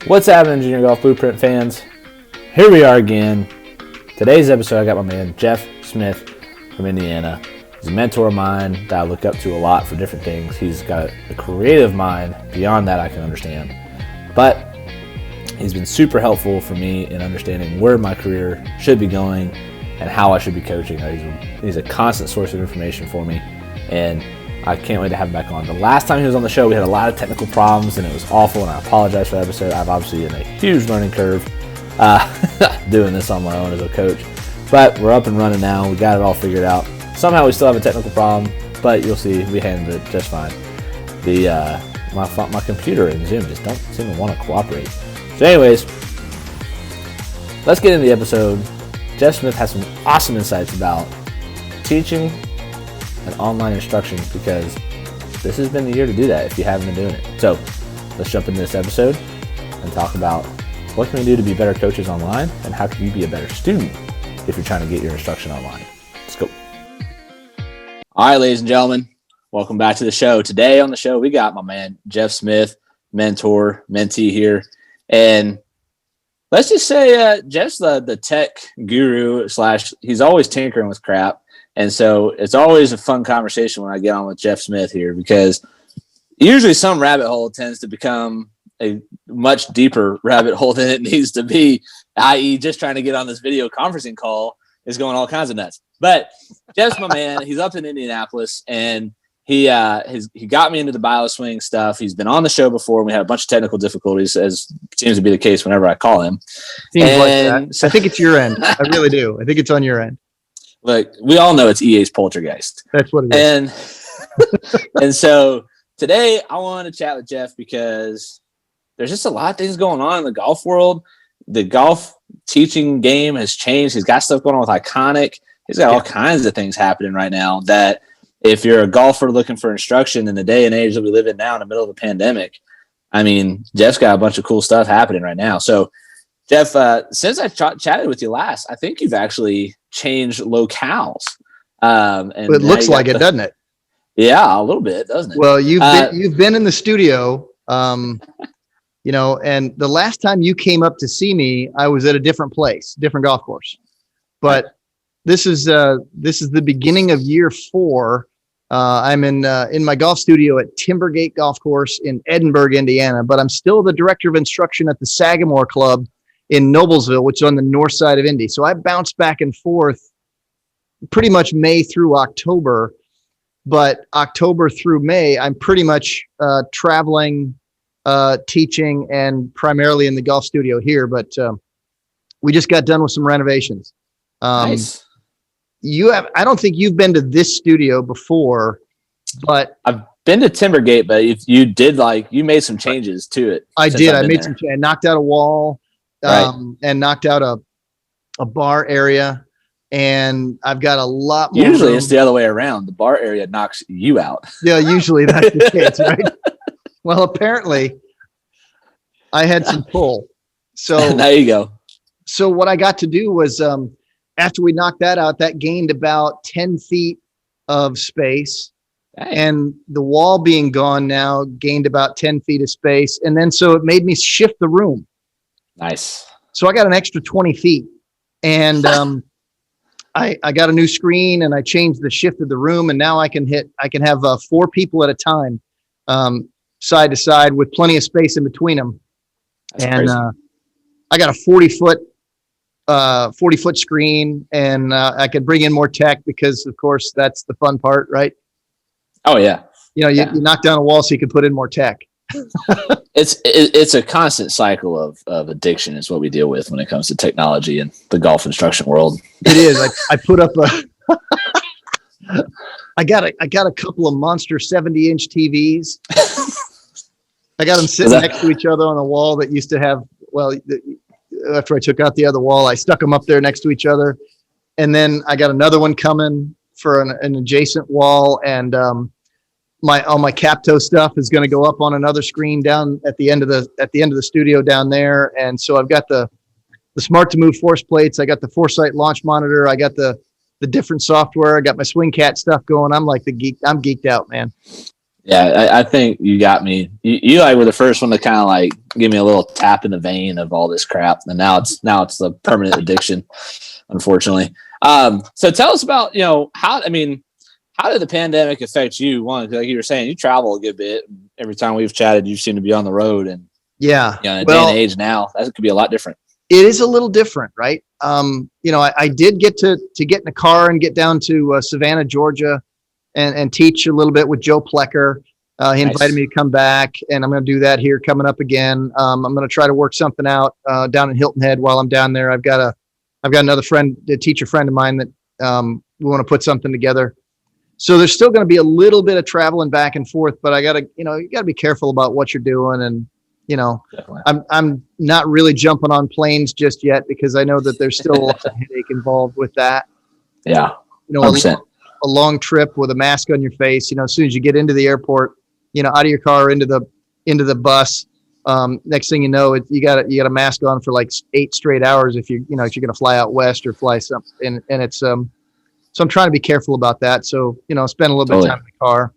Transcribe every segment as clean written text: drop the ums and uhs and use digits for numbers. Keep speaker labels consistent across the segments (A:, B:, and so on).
A: What's happening, Junior Golf Blueprint fans? Here we are again. Today's episode, I got my man Jeff Smith from Indiana. He's a mentor of mine that I look up to a lot for different things. He's got a creative mind beyond that I can understand. But he's been super helpful for me in understanding where my career should be going and how I should be coaching. He's a constant source of information for me, and I can't wait to have him back on. The last time he was on the show, we had a lot of technical problems, and it was awful, and I apologize for that episode. I've obviously in a huge learning curve doing this on my own as a coach. But we're up and running now. We got it all figured out. Somehow we still have a technical problem, but you'll see we handled it just fine. My computer and Zoom just don't seem to want to cooperate. So anyways, let's get into the episode. Jeff Smith has some awesome insights about teaching and online instruction, because this has been the year to do that if you haven't been doing it. So let's jump into this episode and talk about what can we do to be better coaches online, and how can you be a better student if you're trying to get your instruction online. Let's go. All right, ladies and gentlemen, welcome back to the show. Today on the show, we got my man Jeff Smith, mentor, mentee here. And let's just say Jeff's the tech guru / he's always tinkering with crap. And so it's always a fun conversation when I get on with Jeff Smith here, because usually some rabbit hole tends to become a much deeper rabbit hole than it needs to be, i.e. just trying to get on this video conferencing call is going all kinds of nuts. But Jeff's my man. He's up in Indianapolis, and he got me into the bioswing stuff. He's been on the show before, and we had a bunch of technical difficulties, as seems to be the case whenever I call him.
B: Seems like that. I think it's your end. I really do. I think it's on your end.
A: Look, we all know it's EA's Poltergeist.
B: That's what it is.
A: And so today I wanted to chat with Jeff because there's just a lot of things going on in the golf world. The golf teaching game has changed. He's got stuff going on with Iconic. He's got all kinds of things happening right now that if you're a golfer looking for instruction in the day and age that we live in now in the middle of the pandemic, I mean, Jeff's got a bunch of cool stuff happening right now. So Jeff, since I chatted with you last, I think you've actually changed locales. And
B: it looks like it, doesn't it?
A: Yeah, a little bit, doesn't it?
B: Well, you've been in the studio, and the last time you came up to see me, I was at a different place, different golf course. But this is the beginning of year 4. I'm in my golf studio at Timbergate Golf Course in Edinburgh, Indiana, but I'm still the director of instruction at the Sagamore Club in Noblesville, which is on the north side of Indy. So I bounce back and forth pretty much May through October, but October through May, I'm pretty much traveling, teaching, and primarily in the golf studio here. But we just got done with some renovations.
A: Nice.
B: I don't think you've been to this studio before, but
A: I've been to Timbergate, but if you did, you made some changes to it.
B: I did. I made some changes. I knocked out a wall. And knocked out a bar area, and I've got a lot more.
A: Usually it's the other way around. The bar area knocks you out.
B: Yeah, usually that's the case, right? Well, apparently I had some pull. So
A: there you go.
B: So what I got to do was after we knocked that out, that gained about 10 feet of space. Dang. And the wall being gone now gained about 10 feet of space. And then so it made me shift the room.
A: Nice.
B: So I got an extra 20 feet, and I got a new screen, and I changed the shift of the room, and now I can have 4 people at a time, side to side, with plenty of space in between them. That's and I got a 40-foot screen, and I could bring in more tech because, of course, that's the fun part, right?
A: Oh yeah.
B: You knock down a wall so you can put in more tech.
A: It's a constant cycle of addiction is what we deal with when it comes to technology and the golf instruction world.
B: It is. I put up I got a couple of monster 70-inch TVs. I got them sitting next to each other on a wall that used to have, after I took out the other wall, I stuck them up there next to each other. And then I got another one coming for an adjacent wall, and all my Capto stuff is going to go up on another screen down at the end of the studio down there. And so I've got the Smart to Move force plates. I got the Foresight launch monitor. I got the different software. I got my Swing Cat stuff going. I'm like I'm geeked out, man.
A: Yeah, I think you got me. You like were the first one to kind of like give me a little tap in the vein of all this crap, and now it's a permanent addiction, unfortunately. So tell us about how did the pandemic affect you? One, like you were saying, you travel a good bit. Every time we've chatted, you seem to be on the road, and
B: Yeah.
A: in a day and age now, that could be a lot different.
B: It is a little different, right? I did get to get in a car and get down to Savannah, Georgia, and teach a little bit with Joe Plecker. He invited me to come back, and I'm going to do that here coming up again. I'm going to try to work something out down in Hilton Head while I'm down there. I've got another friend, a teacher friend of mine that we want to put something together. So there's still going to be a little bit of traveling back and forth, but you got to be careful about what you're doing. And, I'm not really jumping on planes just yet because I know that there's still a lot of headache involved with that.
A: Yeah. 100%.
B: A long trip with a mask on your face, as soon as you get into the airport, out of your car, into the bus, next thing you know, you got a mask on for like 8 straight hours if you're going to fly out west or fly something. And it's, so I'm trying to be careful about that. So, spend a little bit of time in the car.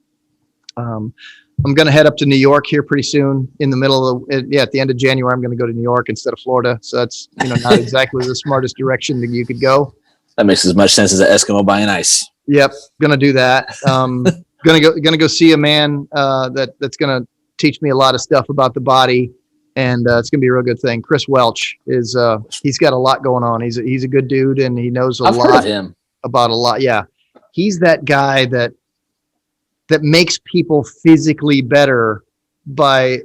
B: I'm going to head up to New York here pretty soon at the end of January, I'm going to go to New York instead of Florida. So that's, not exactly the smartest direction that you could go.
A: That makes as much sense as an Eskimo buying ice.
B: Yep. Going to do that. Going to go see a man that's going to teach me a lot of stuff about the body. And it's going to be a real good thing. Chris Welch he's got a lot going on. He's a good dude, and he knows
A: I've heard of him.
B: About a lot. Yeah. He's that guy that makes people physically better by,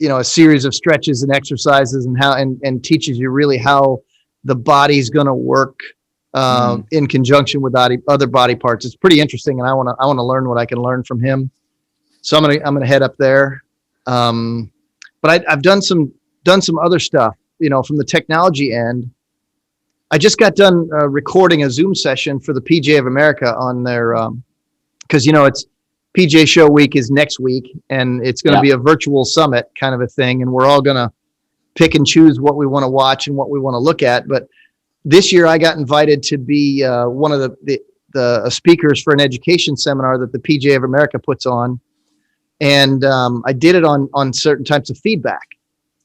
B: a series of stretches and exercises and teaches you really how the body's going to work in conjunction with other body parts. It's pretty interesting. And I want to learn what I can learn from him. So I'm going to head up there. But I've done some other stuff, from the technology end. I just got done recording a Zoom session for the PGA of America on their, cause it's PGA Show Week is next week, and it's going to be a virtual summit kind of a thing. And we're all going to pick and choose what we want to watch and what we want to look at. But this year I got invited to be one of the speakers for an education seminar that the PGA of America puts on. And I did it on certain types of feedback.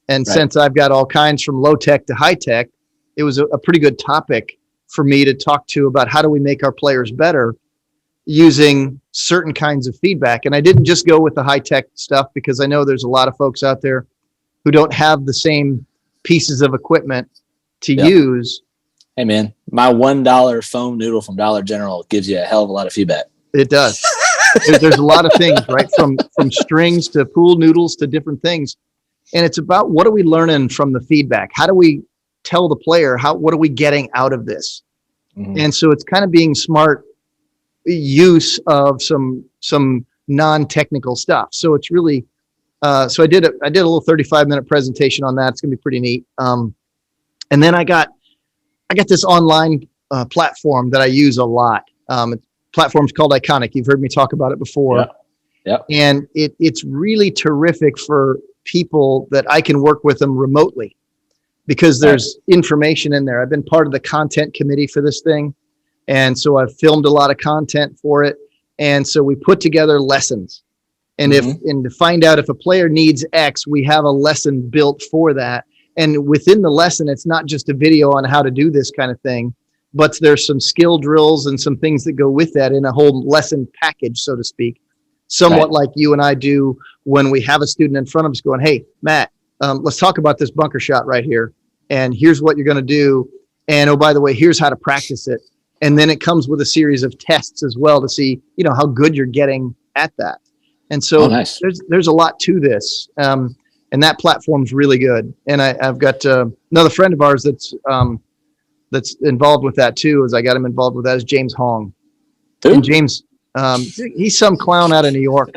B: And since I've got all kinds from low tech to high tech, it was a pretty good topic for me to talk to about how do we make our players better using certain kinds of feedback. And I didn't just go with the high tech stuff because I know there's a lot of folks out there who don't have the same pieces of equipment to use.
A: Hey man, my $1 foam noodle from Dollar General gives you a hell of a lot of feedback.
B: It does. There's a lot of things, right? From strings to pool noodles to different things. And it's about what are we learning from the feedback? How do we tell the player, what are we getting out of this? Mm-hmm. And so it's kind of being smart use of some non-technical stuff. So it's really, so I did a little 35-minute presentation on that. It's going to be pretty neat. And then I got this online platform that I use a lot. Platform's called Iconic. You've heard me talk about it before.
A: Yeah.
B: And it's really terrific for people that I can work with them remotely because there's information in there. I've been part of the content committee for this thing. And so I've filmed a lot of content for it. And so we put together lessons. And to find out if a player needs X, we have a lesson built for that. And within the lesson, it's not just a video on how to do this kind of thing, but there's some skill drills and some things that go with that in a whole lesson package, so to speak. Somewhat like you and I do when we have a student in front of us going, hey, Matt, let's talk about this bunker shot right here. And here's what you're going to do. And oh, by the way, here's how to practice it. And then it comes with a series of tests as well to see, how good you're getting at that. And so there's a lot to this. And that platform's really good. And I've got another friend of ours that's involved with that too, as I got him involved with that, is James Hong. Who? And James, he's some clown out of New York.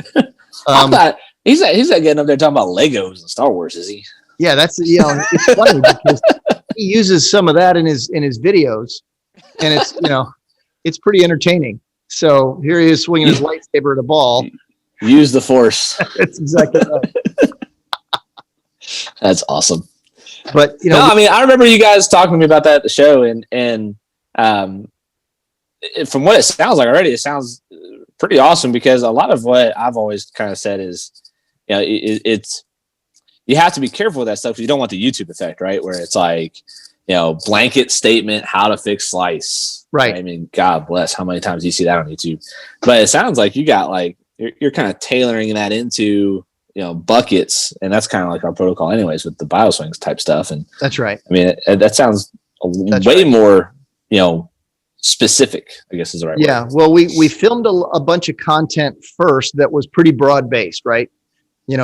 A: He's not getting up there talking about Legos and Star Wars, is he?
B: Yeah, that's, it's funny because he uses some of that in his videos. And it's, it's pretty entertaining. So here he is swinging his lightsaber at a ball.
A: Use the force.
B: That's exactly right.
A: That's awesome.
B: But,
A: I remember you guys talking to me about that at the show. And from what it sounds like already, it sounds pretty awesome, because a lot of what I've always kind of said is, it's you have to be careful with that stuff, because you don't want the YouTube effect, right? Where it's like, blanket statement, how to fix slice.
B: Right.
A: I mean, God bless how many times you see that on YouTube. But it sounds like you got like, you're kind of tailoring that into, buckets. And that's kind of like our protocol anyways with the bioswings type stuff. And
B: that's right.
A: I mean, that sounds way more, specific, I guess is the right word.
B: Yeah. Well, we filmed a bunch of content first that was pretty broad based, right?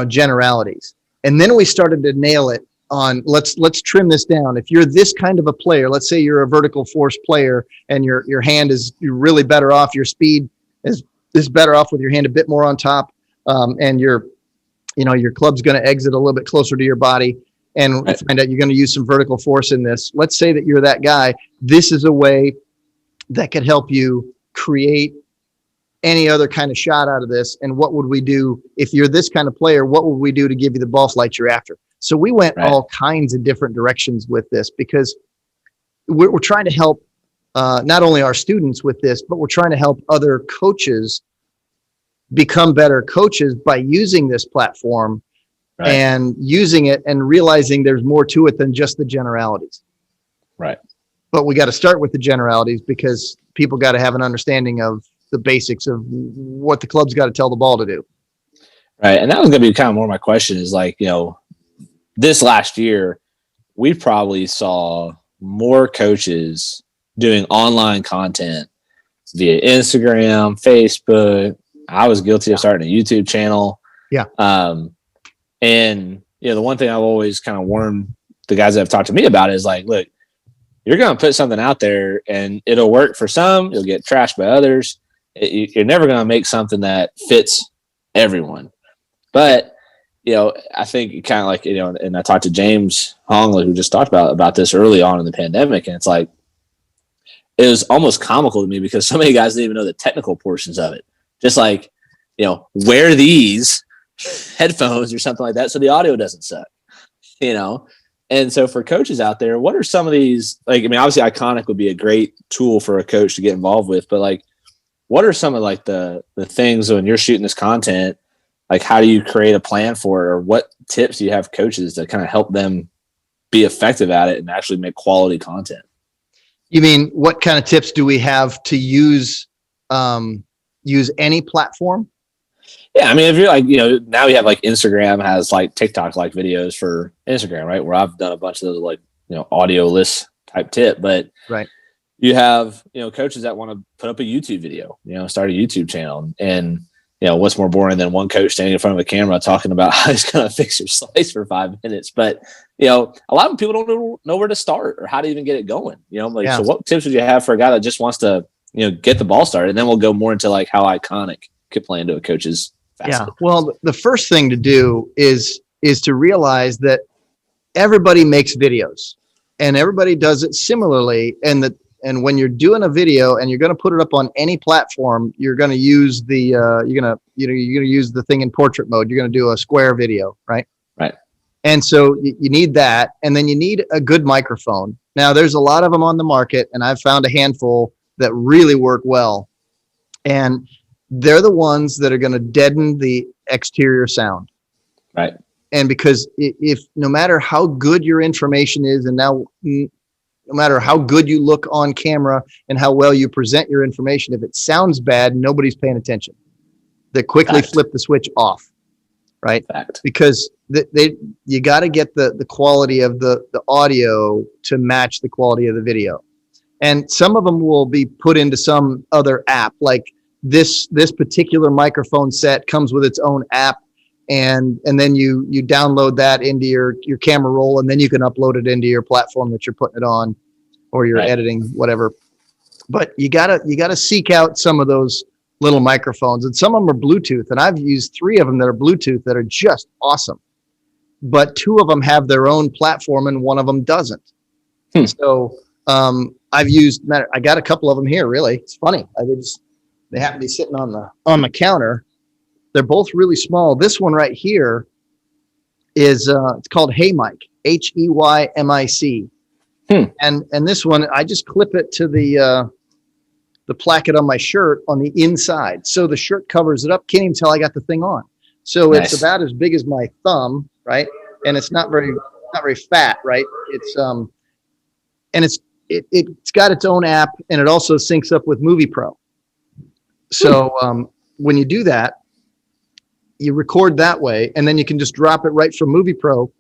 B: Generalities. And then we started to nail it on let's trim this down. If you're this kind of a player, let's say you're a vertical force player and your hand you're really better off, your speed is better off with your hand a bit more on top, and your club's going to exit a little bit closer to your body, and
A: right.
B: Find out you're going to use some vertical force in this. Let's say that you're that guy. This is a way that could help you create any other kind of shot out of this. And what would we do if you're this kind of player? What would we do to give you the ball flight you're after? So we went all kinds of different directions with this, because we're trying to help not only our students with this, but we're trying to help other coaches become better coaches by using this platform and using it and realizing there's more to it than just the generalities.
A: Right.
B: But we got to start with the generalities, because people got to have an understanding of the basics of what the club's got to tell the ball to do.
A: Right. And that was going to be kind of more my question is like, this last year, we probably saw more coaches doing online content via Instagram, Facebook. I was guilty of starting a YouTube channel.
B: Yeah.
A: And, the one thing I've always kind of warned the guys that have talked to me about is like, look, you're going to put something out there and it'll work for some, you'll get trashed by others. You're never going to make something that fits everyone. But, I think kind of like, and I talked to James Hongley, who just talked about this early on in the pandemic. And it's like, it was almost comical to me because so many guys didn't even know the technical portions of it. Just like, wear these headphones or something like that so the audio doesn't suck, And so for coaches out there, what are some of these, like, I mean, obviously Iconic would be a great tool for a coach to get involved with, but like, what are some of like the things when you're shooting this content, like how do you create a plan for it, or what tips do you have coaches to kind of help them be effective at it and actually make quality content?
B: You mean what kind of tips do we have to use any platform?
A: Yeah, I mean, if you're like, now we have like Instagram has like TikTok like videos for Instagram, right? Where I've done a bunch of those like, audio-less type tip, but you have, coaches that want to put up a YouTube video, start a YouTube channel, and what's more boring than one coach standing in front of a camera talking about how he's going to fix your slice for 5 minutes. But, a lot of people don't know where to start or how to even get it going, So what tips would you have for a guy that just wants to, get the ball started? And then we'll go more into like how Iconic could play into a coach's facet.
B: Yeah. Well, the first thing to do is to realize that everybody makes videos and everybody does it similarly. And when you're doing a video and you're going to put it up on any platform, you're going to use you're going to use the thing in portrait mode. You're going to do a square video, right?
A: Right.
B: And so you need that. And then you need a good microphone. Now there's a lot of them on the market, and I've found a handful that really work well. And they're the ones that are going to deaden the exterior sound.
A: Right.
B: And because if no matter how good your information is, and now no matter how good you look on camera and how well you present your information, if it sounds bad, nobody's paying attention. They quickly flip the switch off, right? Because you got to get the quality of the audio to match the quality of the video. And some of them will be put into some other app, like this particular microphone set comes with its own app, and then you download that into your camera roll, and then you can upload it into your platform that you're putting it on, or you're editing, whatever. But you gotta seek out some of those little microphones, and some of them are Bluetooth, and I've used 3 of them that are Bluetooth that are just awesome. But 2 of them have their own platform, and 1 of them doesn't. So I got a couple of them here. Really, it's funny. They happen to be sitting on the counter. They're both really small. This one right here is it's called HeyMic, HEYMIC. And this one, I just clip it to the the placket on my shirt on the inside. So the shirt covers it up. Can't even tell I got the thing on. So
A: Nice.
B: it's about as big as my thumb, right? And it's not very fat, right? It's and it's got its own app, and it also syncs up with Movie Pro. So when you do that, you record that way, and then you can just drop it right from Movie Pro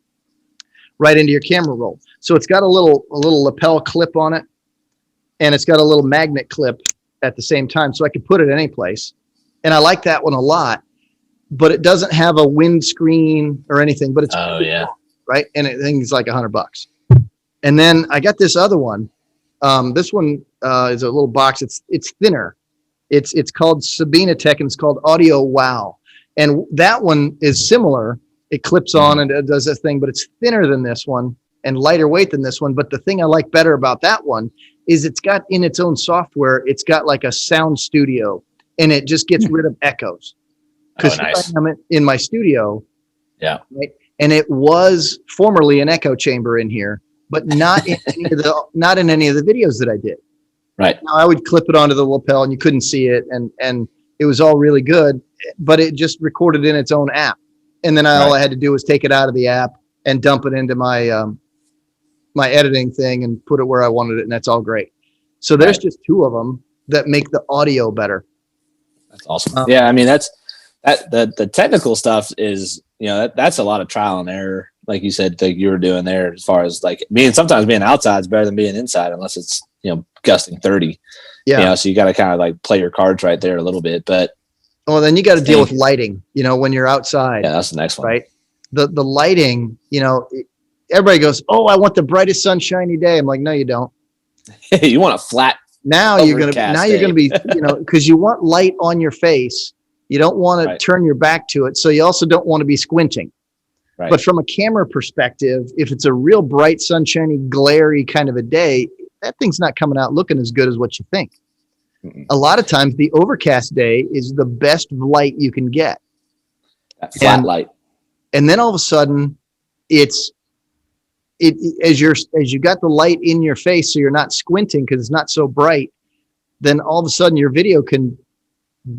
B: right into your camera roll. So it's got a little lapel clip on it, and it's got a little magnet clip at the same time, so I can put it any place. And I like that one a lot, but it doesn't have a windscreen or anything, but it's right. And I think it's like $100. And then I got this other one. This one is a little box. It's thinner. It's called Sabina Tech, and it's called Audio Wow. And that one is similar. It clips on and it does this thing, but it's thinner than this one and lighter weight than this one. But the thing I like better about that one is it's got in its own software, it's got like a sound studio, and it just gets rid of echoes. Because I'm in my studio. Yeah. Right. And it was formerly an echo chamber in here, but not in any of the videos that I did.
A: Right.
B: Now, I would clip it onto the lapel and you couldn't see it, and it was all really good, but it just recorded in its own app. And then all I had to do was take it out of the app and dump it into my my editing thing and put it where I wanted it, and that's all great. So there's just two of them that make the audio better.
A: That's awesome. Yeah, I mean the technical stuff is, that's a lot of trial and error, like you said, like you were doing there, as far as like sometimes being outside is better than being inside, unless it's gusting 30. Yeah. So you got to kind of like play your cards right there a little bit, but
B: then you got to deal with lighting, when you're outside.
A: Yeah, that's the next one.
B: Right. The lighting, everybody goes, "Oh, I want the brightest sunshiny day." I'm like, no, you don't.
A: You want a flat.
B: Now you're going to be, because you want light on your face. You don't want to turn your back to it. So you also don't want to be squinting. Right. But from a camera perspective, if it's a real bright, sunshiny, glary kind of a day, that thing's not coming out looking as good as what you think. Mm-mm. A lot of times the overcast day is the best light you can get.
A: That flat light.
B: And then all of a sudden as you got the light in your face, so you're not squinting because it's not so bright, then all of a sudden your video can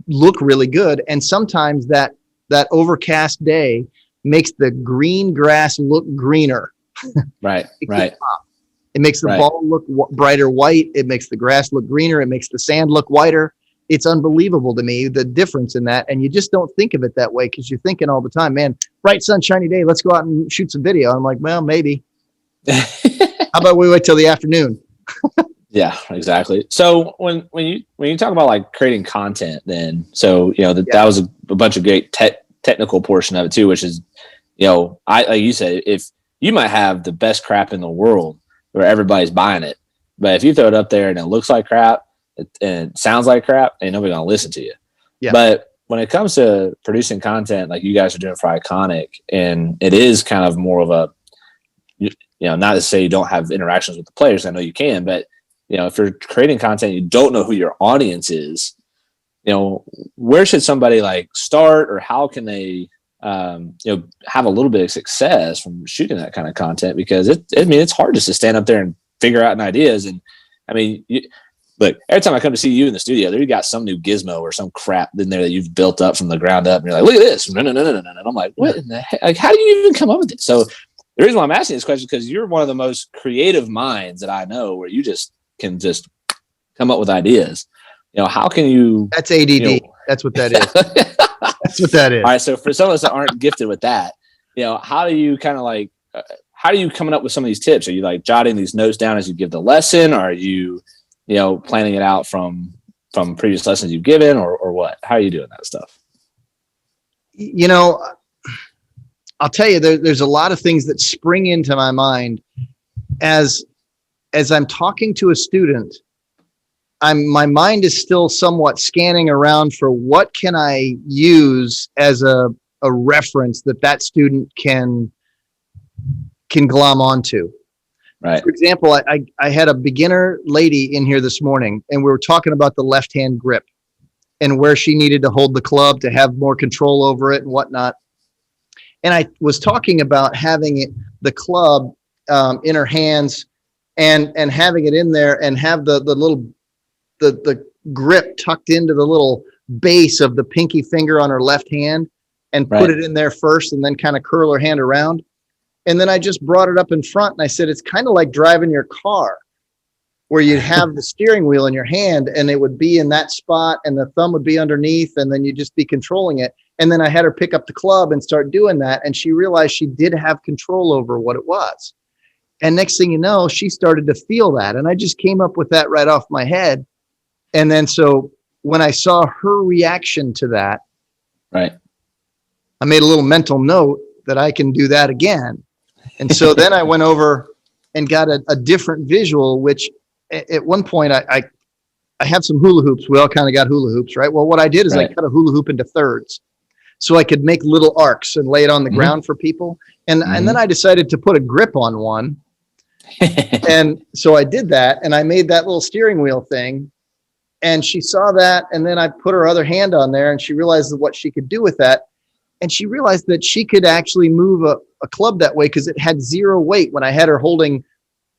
B: look really good. And sometimes that overcast day makes the green grass look greener.
A: Right.
B: It makes the ball look brighter white. It makes the grass look greener. It makes the sand look whiter. It's unbelievable to me, the difference in that. And you just don't think of it that way, because you're thinking all the time, man, bright sunshiny day, let's go out and shoot some video. I'm like, well, maybe. How about we wait till the afternoon?
A: Yeah, exactly. So when you talk about like creating content, then that was a bunch of great technical portion of it too, which is, like you said, if you might have the best crap in the world where everybody's buying it, but if you throw it up there and it looks like crap and it sounds like crap, ain't nobody gonna listen to you. Yeah. But when it comes to producing content like you guys are doing for Iconic, and it is kind of more of a, not to say you don't have interactions with the players, I know you can, but if you're creating content, you don't know who your audience is, where should somebody like start, or how can they have a little bit of success from shooting that kind of content? Because it's hard just to stand up there and figure out ideas. And look, every time I come to see you in the studio, there you got some new gizmo or some crap in there that you've built up from the ground up, and you're like, look at this. No. And I'm like, what in the heck? Like, how do you even come up with it? So the reason why I'm asking this question is because you're one of the most creative minds that I know, where you just can just come up with ideas. How can you?
B: That's ADD. That's what that is. That's what that is.
A: All right. So for some of us that aren't gifted with that, how do you kind of like, how are you coming up with some of these tips? Are you like jotting these notes down as you give the lesson? Or are you, planning it out from previous lessons you've given, or what? How are you doing that stuff?
B: I'll tell you, there's a lot of things that spring into my mind as I'm talking to a student. My mind is still somewhat scanning around for what can I use as a reference that student can glom onto. Right. For example, I had a beginner lady in here this morning, and we were talking about the left-hand grip and where she needed to hold the club to have more control over it and whatnot. And I was talking about having the club in her hands and having it in there, and have the grip tucked into the little base of the pinky finger on her left hand and put it in there first and then kind of curl her hand around. And then I just brought it up in front and I said, it's kind of like driving your car where you'd have the steering wheel in your hand and it would be in that spot and the thumb would be underneath and then you'd just be controlling it. And then I had her pick up the club and start doing that. And she realized she did have control over what it was. And next thing you know, she started to feel that. And I just came up with that right off my head. And then so when I saw her reaction to that, I made a little mental note that I can do that again. And so then I went over and got a different visual, which at one point I have some hula hoops. We all kind of got hula hoops, right? Well, what I did is I cut a hula hoop into thirds so I could make little arcs and lay it on the ground for people. And then I decided to put a grip on one. And so I did that and I made that little steering wheel thing and she saw that. And then I put her other hand on there and she realized what she could do with that. And she realized that she could actually move a club that way because it had zero weight when I had her holding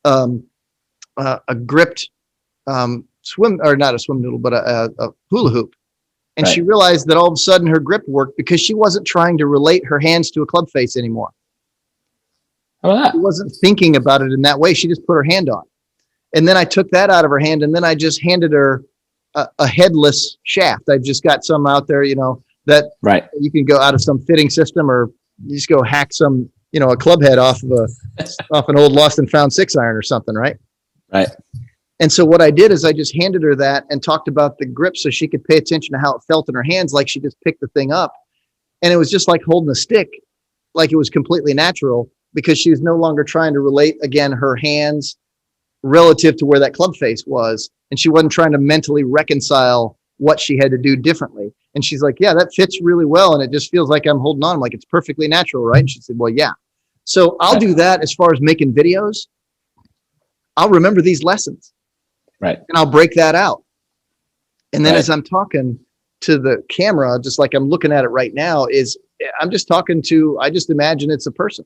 B: a gripped swim, or not a swim noodle, but a hula hoop. And she realized that all of a sudden her grip worked because she wasn't trying to relate her hands to a club face anymore.
A: How about that?
B: She wasn't thinking about it in that way. She just put her hand on. And then I took that out of her hand and then I just handed her a headless shaft. I've just got some out there, that you can go out of some fitting system or you just go hack some, a club head off an old lost and found 6-iron or something. Right. And so what I did is I just handed her that and talked about the grip so she could pay attention to how it felt in her hands, like she just picked the thing up. And it was just like holding a stick, like it was completely natural because she was no longer trying to relate, again, her hands relative to where that club face was. And she wasn't trying to mentally reconcile what she had to do differently. And she's like, yeah, that fits really well. And it just feels like I'm holding on. I'm like, it's perfectly natural, right? And she said, well, yeah. So I'll do that as far as making videos. I'll remember these lessons. And I'll break that out. And then as I'm talking to the camera, just like I'm looking at it right now, I'm just talking to, I just imagine it's a person.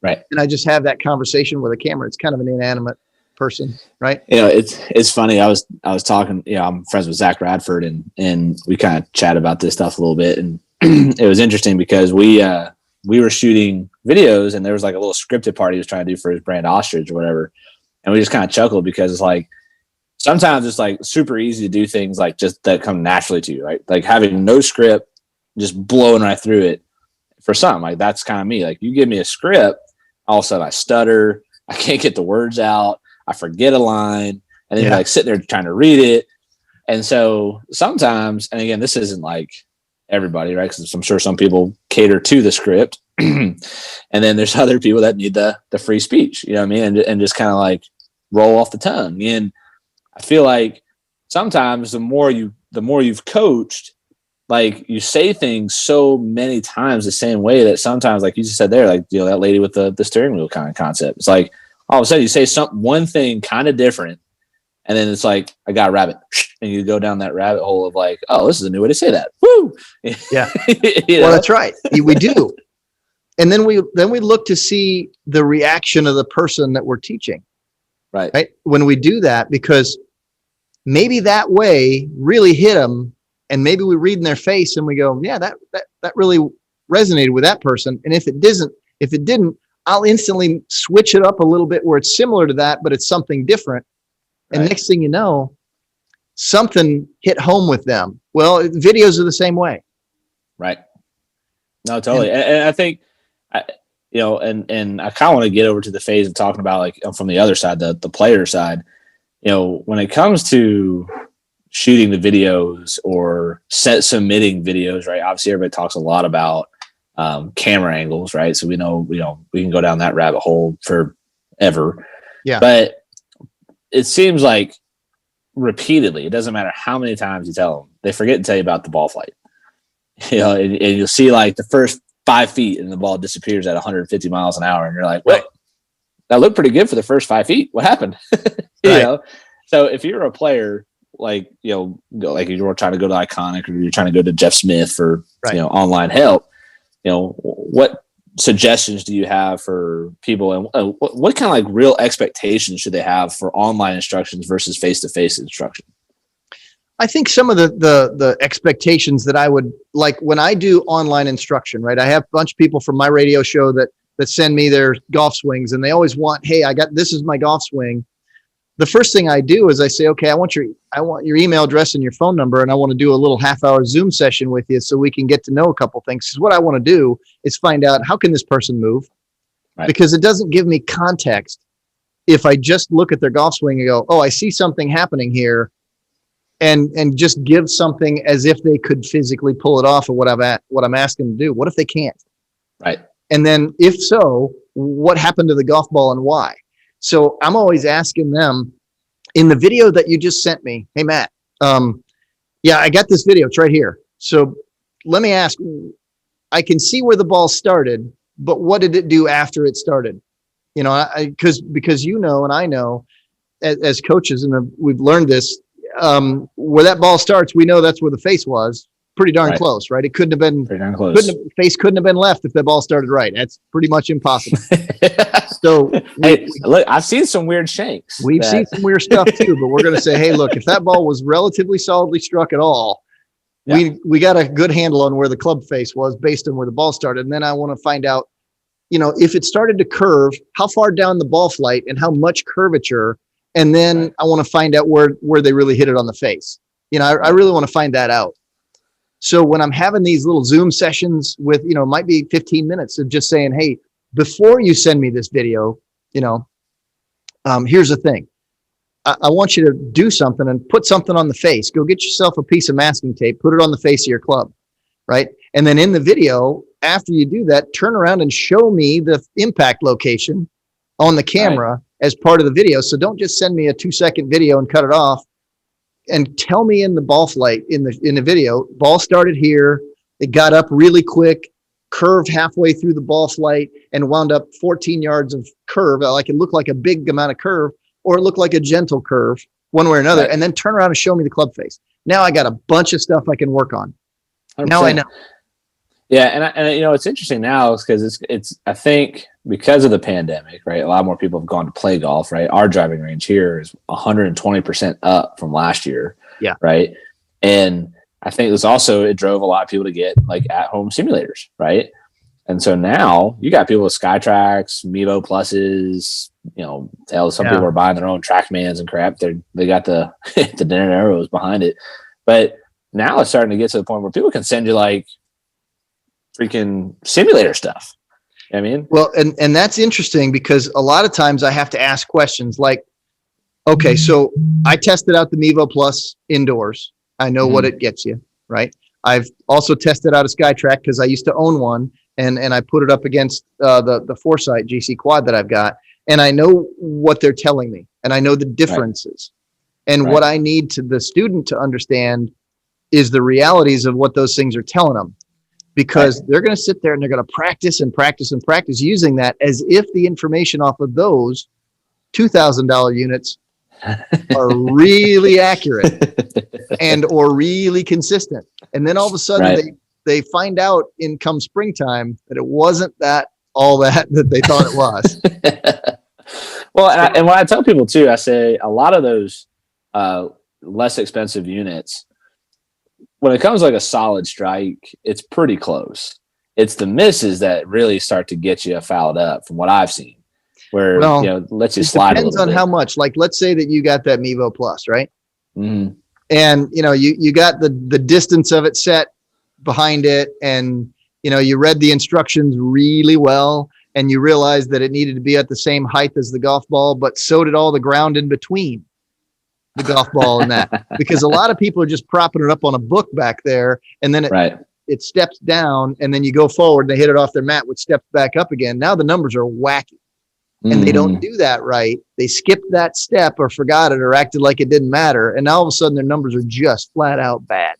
B: And I just have that conversation with a camera. It's kind of an inanimate person, right?
A: It's funny. I was talking, I'm friends with Zach Radford and we kind of chat about this stuff a little bit. And it was interesting because we were shooting videos and there was like a little scripted part he was trying to do for his brand Ostrich or whatever. And we just kind of chuckled because it's like, sometimes it's like super easy to do things like just that come naturally to you, right? Like having no script, just blowing right through it for something like that's kind of me. Like you give me a script, all of a sudden I stutter, I can't get the words out, I forget a line, and then you're like sitting there trying to read it. And so sometimes, and again, this isn't like everybody, right? Because I'm sure some people cater to the script, and then there's other people that need the free speech, you know what I mean, and just kind of like roll off the tongue. And I feel like sometimes the more you've coached, like you say things so many times the same way that sometimes, like you just said there, like that lady with the steering wheel kind of concept. It's like all of a sudden you say one thing kind of different, and then it's like I got a rabbit, and you go down that rabbit hole of like, oh, this is a new way to say that. Woo!
B: Yeah. Well, that's right. We do. And then we look to see the reaction of the person that we're teaching. Right. When we do that, because maybe that way really hit them. And maybe we read in their face and we go, yeah, that really resonated with that person. And if it didn't, I'll instantly switch it up a little bit where it's similar to that, but it's something different. And next thing you know, something hit home with them. Well, videos are the same way. Right.
A: No, totally. And I think, and I kind of want to get over to the phase of talking about like from the other side, the player side, when it comes to shooting the videos or submitting videos, right? Obviously everybody talks a lot about camera angles, right? So we know, we can go down that rabbit hole forever.
B: Yeah.
A: But it seems like repeatedly, it doesn't matter how many times you tell them, they forget to tell you about the ball flight. And you'll see like the first 5 feet and the ball disappears at 150 miles an hour. And you're like, wait, that looked pretty good for the first 5 feet. What happened? So if you're a player, like, like you were trying to go to Iconic or you're trying to go to Jeff Smith for, online help, what suggestions do you have for people and what kind of like real expectations should they have for online instructions versus face-to-face instruction?
B: I think some of the expectations that I would like when I do online instruction, right? I have a bunch of people from my radio show that send me their golf swings, and they always want, hey, this is my golf swing. The first thing I do is I say, okay, I want your email address and your phone number, and I want to do a little half-hour Zoom session with you so we can get to know a couple things. Because what I want to do is find out, how can this person move? Right. Because it doesn't give me context if I just look at their golf swing and go, oh, I see something happening here, and just give something as if they could physically pull it off of what I'm asking them to do. What if they can't?
A: Right.
B: And then if so, what happened to the golf ball and why? So I'm always asking them in the video that you just sent me, hey, Matt, yeah, I got this video. It's right here. So let me ask, I can see where the ball started, but what did it do after it started? You know, because you know, and I know as coaches, and we've learned this, where that ball starts, we know that's where the face was. Pretty darn close, right? It couldn't have been pretty darn close. Face couldn't have been left if the ball started right. That's pretty much impossible. So
A: look, I've seen some weird shanks.
B: We've seen some weird stuff too, but we're going to say, hey, look, if that ball was relatively solidly struck at all, we got a good handle on where the club face was based on where the ball started. And then I want to find out, you know, if it started to curve, how far down the ball flight and how much curvature. And then I want to find out where they really hit it on the face. You know, I really want to find that out. So when I'm having these little Zoom sessions with, you know, it might be 15 minutes of just saying, hey, before you send me this video, you know, here's the thing. I want you to do something and put something on the face. Go get yourself a piece of masking tape, put it on the face of your club, right? And then in the video, after you do that, turn around and show me the impact location on the camera as part of the video. So don't just send me a 2-second video and cut it off. And tell me in the ball flight in the video, ball started here, it got up really quick, curved halfway through the ball flight, and wound up 14 yards of curve. Like it looked like a big amount of curve, or it looked like a gentle curve, one way or another. And then turn around and show me the club face. Now I got a bunch of stuff I can work on. 100%. Now I know.
A: Yeah, and you know, it's interesting now because it's I think because of the pandemic, right? A lot more people have gone to play golf, right? Our driving range here is 120% up from last year.
B: Yeah.
A: Right. And I think it drove a lot of people to get like at-home simulators, right? And so now you got people with SkyTracks, Mevo Pluses, you know, some people are buying their own TrackMans and crap. They got the the dinner arrows behind it. But now it's starting to get to the point where people can send you like freaking simulator stuff. I mean,
B: well, and that's interesting because a lot of times I have to ask questions like, okay, so I tested out the Mevo Plus indoors. I know what it gets you, right? I've also tested out a SkyTrack because I used to own one, and I put it up against the Foresight GC Quad that I've got, and I know what they're telling me, and I know the differences. And what I need the student to understand is the realities of what those things are telling them. Because they're going to sit there and they're going to practice and practice and practice using that as if the information off of those $2,000 units are really accurate or really consistent. And then all of a sudden they find out in come springtime that it wasn't all that they thought it was.
A: Well, and when I tell people too, I say a lot of those less expensive units, when it comes like a solid strike, it's pretty close. It's the misses that really start to get you fouled up from what I've seen, where, you know, lets you slide a little bit. Depends on
B: how much. Like, let's say that you got that Mevo Plus, right?
A: Mm-hmm.
B: And, you know, you got the distance of it set behind it, and, you know, you read the instructions really well, and you realized that it needed to be at the same height as the golf ball, but so did all the ground in between the golf ball and that, because a lot of people are just propping it up on a book back there, and then it steps down, and then you go forward and they hit it off their mat, which steps back up again. Now the numbers are wacky, and they don't do that right. They skipped that step or forgot it or acted like it didn't matter, and now all of a sudden their numbers are just flat out bad.